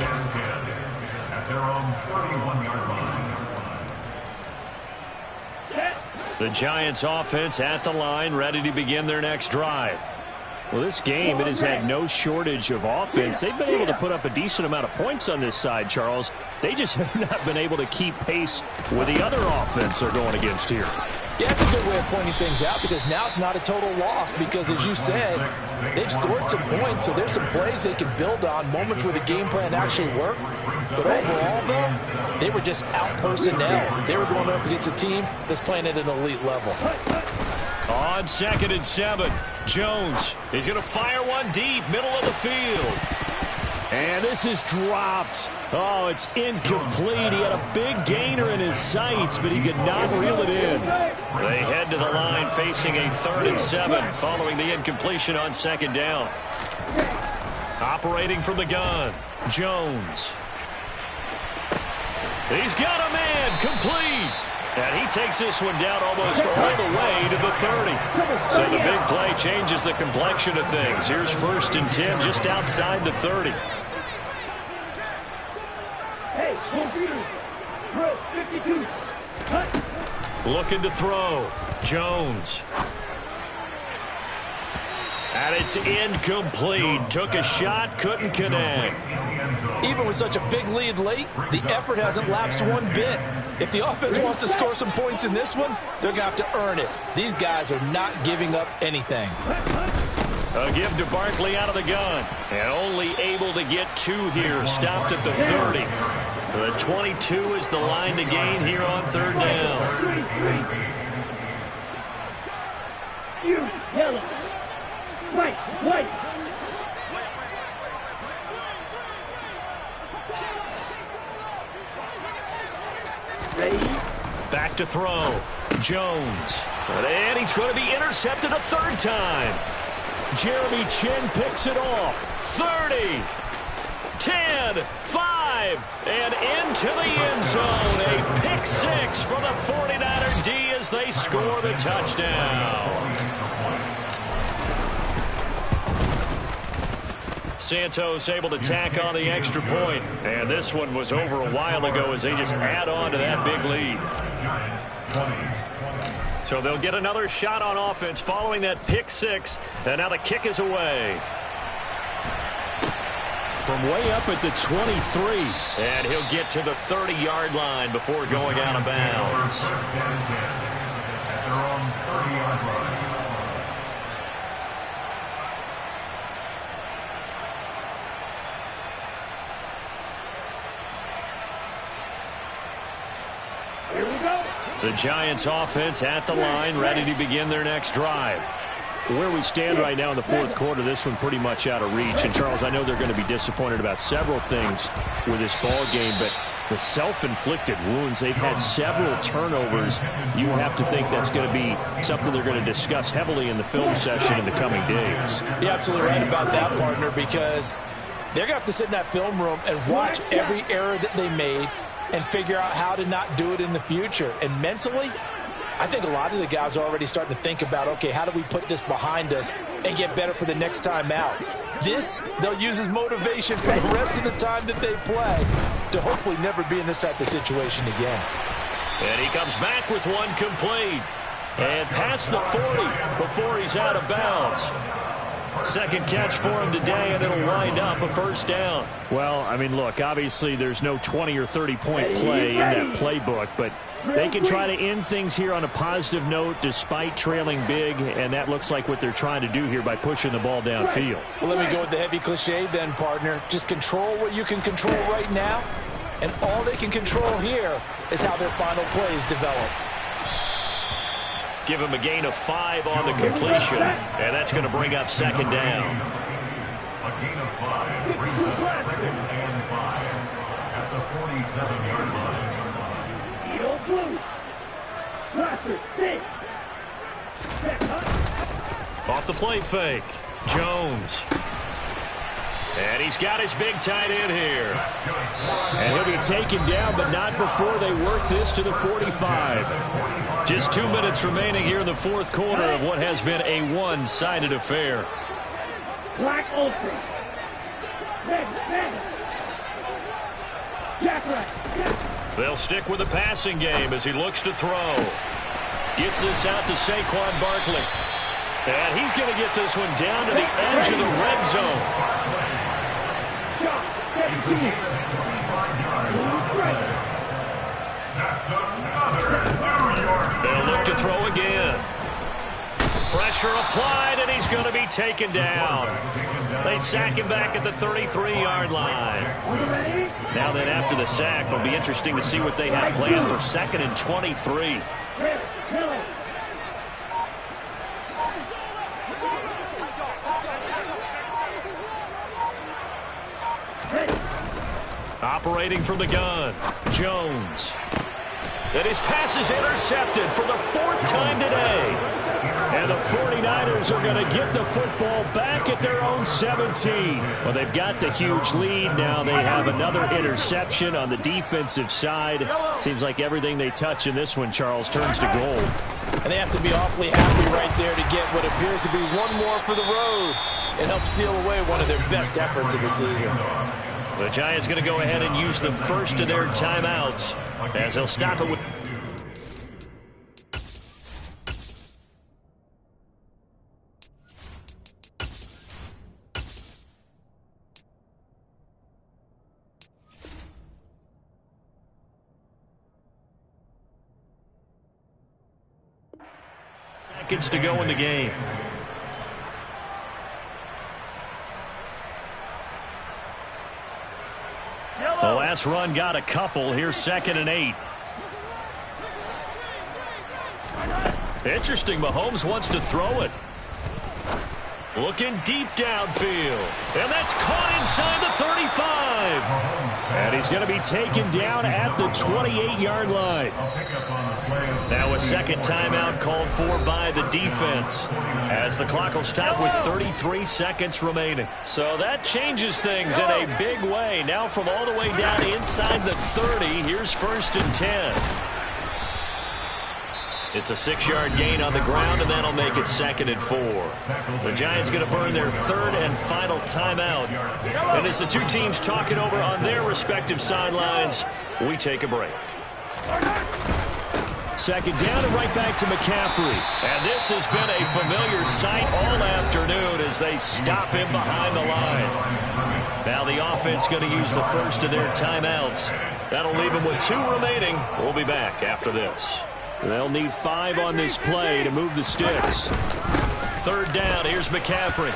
Speaker 1: The Giants offense at the line, ready to begin their next drive. Well, this game, it has had no shortage of offense. They've been able to put up a decent amount of points on this side, Charles. They just have not been able to keep pace with the other offense they're going against here.
Speaker 2: Yeah, that's a good way of pointing things out because now it's not a total loss because, as you said, they've scored some points, so there's some plays they can build on, moments where the game plan actually worked. But overall, though, they were just out personnel. They were going up against a team that's playing at an elite level.
Speaker 1: On 2nd and 7, Jones is going to fire one deep, middle of the field.
Speaker 6: And this is dropped. Oh, it's incomplete. He had a big gainer in his sights, but he could not reel it in.
Speaker 1: They head to the line facing a 3rd and 7 following the incompletion on 2nd down. Operating from the gun, Jones. He's got a man, complete. And he takes this one down almost all the way to the 30. So the big play changes the complexion of things. Here's 1st and 10 just outside the 30.
Speaker 4: Hey, 52.
Speaker 1: Looking to throw. Jones. And it's incomplete. Took a shot, couldn't connect.
Speaker 3: Even with such a big lead late, the effort hasn't lapsed one bit. If the offense wants to score some points in this one, they're going to have to earn it. These guys are not giving up anything.
Speaker 1: A give to Barkley out of the gun. And only able to get 2 here. Stopped at the 30. The 22 is the line to gain here on 3rd down.
Speaker 4: You, yellow. White.
Speaker 1: Back to throw. Jones. And he's going to be intercepted a 3rd time.
Speaker 6: Jeremy Chinn picks it off.
Speaker 1: 30. 10. 5. And into the end zone. A pick 6 for the 49er D as they score the touchdown. Santos able to tack on the extra point. And this one was over a while ago as they just add on to that big lead. So they'll get another shot on offense following that pick 6. And now the kick is away.
Speaker 6: From way up at the 23.
Speaker 1: And he'll get to the 30-yard line before going out of bounds.
Speaker 5: They're on 30-yard line.
Speaker 4: Here we go.
Speaker 1: The Giants offense at the line, ready to begin their next drive.
Speaker 6: Where we stand right now in the 4th quarter, this one pretty much out of reach. And, Charles, I know they're going to be disappointed about several things with this ball game, but the self-inflicted wounds, they've had several turnovers. You have to think that's going to be something they're going to discuss heavily in the film session in the coming days.
Speaker 2: You're absolutely right about that, partner, because they're going to have to sit in that film room and watch every error that they made and figure out how to not do it in the future. And mentally, I think a lot of the guys are already starting to think about, okay, how do we put this behind us and get better for the next time out? This, they'll use as motivation for the rest of the time that they play to hopefully never be in this type of situation again.
Speaker 1: And he comes back with one complete. And past the 40 before he's out of bounds. Second catch for him today, and it'll wind up a 1st down.
Speaker 6: Well, I mean, look, obviously there's no 20 or 30-point play in that playbook, but they can try to end things here on a positive note despite trailing big, and that looks like what they're trying to do here by pushing the ball downfield.
Speaker 2: Well, let me go with the heavy cliche then, partner. Just control what you can control right now, and all they can control here is how their final plays develop.
Speaker 1: Give him a gain of 5 on the completion, and that's going to bring up 2nd down.
Speaker 5: A gain of 5 brings up 2nd and 5 at the 47-yard line.
Speaker 4: Yellow blue. Blaster, 6.
Speaker 1: Off the play fake, Jones. And he's got his big tight end here.
Speaker 6: And he'll be taken down, but not before they work this to the 45.
Speaker 1: Just 2 minutes remaining here in the 4th quarter of what has been a one-sided affair.
Speaker 4: Black Ultra. Mega. Jackrack.
Speaker 1: They'll stick with the passing game as he looks to throw. Gets this out to Saquon Barkley. And he's going to get this one down to the edge of the red zone. They'll look to throw again. Pressure applied, and he's going to be taken down. They sack him back at the 33-yard line. Now then, after the sack, it'll be interesting to see what they have planned for 2nd and 23. operating from the gun. Jones. And his pass is intercepted for the 4th time today. And the 49ers are going to get the football back at their own 17. Well, they've got the huge lead. Now they have another interception on the defensive side. Seems like everything they touch in this one, Charles, turns to gold.
Speaker 2: And they have to be awfully happy right there to get what appears to be one more for the road. It helps seal away one of their best efforts of the season.
Speaker 1: The Giants going to go ahead and use the first of their timeouts as they'll stop it with... seconds to go in the game. The last run got a couple. Here's 2nd and 8. Interesting. Mahomes wants to throw it. Looking deep downfield. And that's caught inside the 35. And he's going to be taken down at the 28-yard line. Now a second timeout called for by the defense, as the clock will stop with 33 seconds remaining. So that changes things in a big way. Now from all the way down inside the 30, here's 1st and 10. It's a 6-yard gain on the ground, and that'll make it 2nd and 4. The Giants going to burn their 3rd and final timeout. And as the two teams talk it over on their respective sidelines, we take a break. 2nd down and right back to McCaffrey. And this has been a familiar sight all afternoon as they stop him behind the line. Now the offense going to use the first of their timeouts. That'll leave them with 2 remaining. We'll be back after this. They'll need 5 on this play to move the sticks. 3rd down. Here's McCaffrey.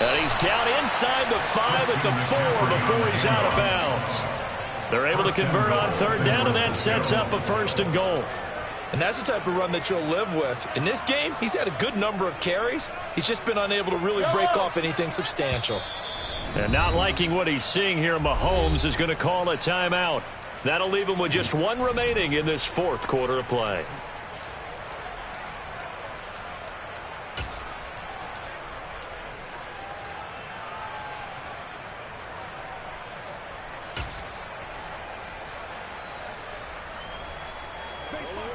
Speaker 1: And he's down inside the 5 at the 4 before he's out of bounds. They're able to convert on 3rd down, and that sets up a 1st and goal.
Speaker 2: And that's the type of run that you'll live with. In this game, he's had a good number of carries. He's just been unable to really break off anything substantial.
Speaker 1: And not liking what he's seeing here, Mahomes is going to call a timeout. That'll leave him with just 1 remaining in this 4th quarter of play.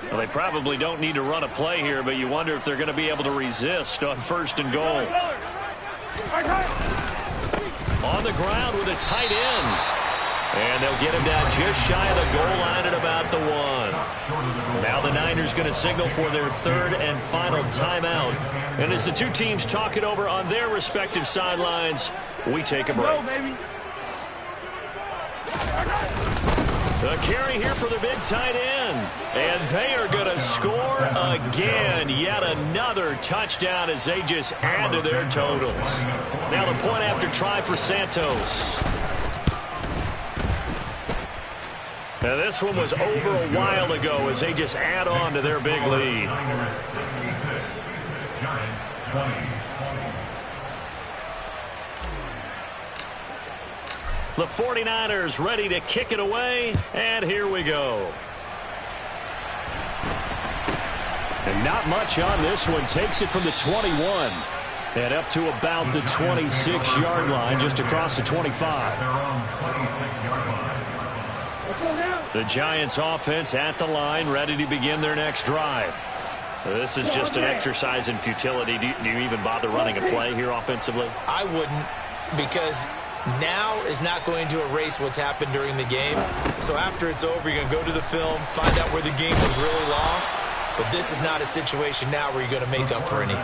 Speaker 1: Well, they probably don't need to run a play here, but you wonder if they're going to be able to resist on 1st and goal. On the ground with a tight end. And they'll get him down just shy of the goal line at about the 1. Now the Niners going to signal for their 3rd and final timeout. And as the two teams talk it over on their respective sidelines, we take a break. The carry here for the big tight end. And they are going to score again. Yet another touchdown as they just add to their totals. Now the point after try for Santos. Now this one was over a while ago as they just add on to their big lead. The 49ers ready to kick it away, and here we go. And not much on this one. Takes it from the 21 and up to about the 26-yard line, just across the 25. The Giants offense at the line, ready to begin their next drive. This is just an exercise in futility. Do you even bother running a play here offensively?
Speaker 2: I wouldn't, because now is not going to erase what's happened during the game. So after it's over, you're going to go to the film, find out where the game was really lost. But this is not a situation now where you're going to make up for anything.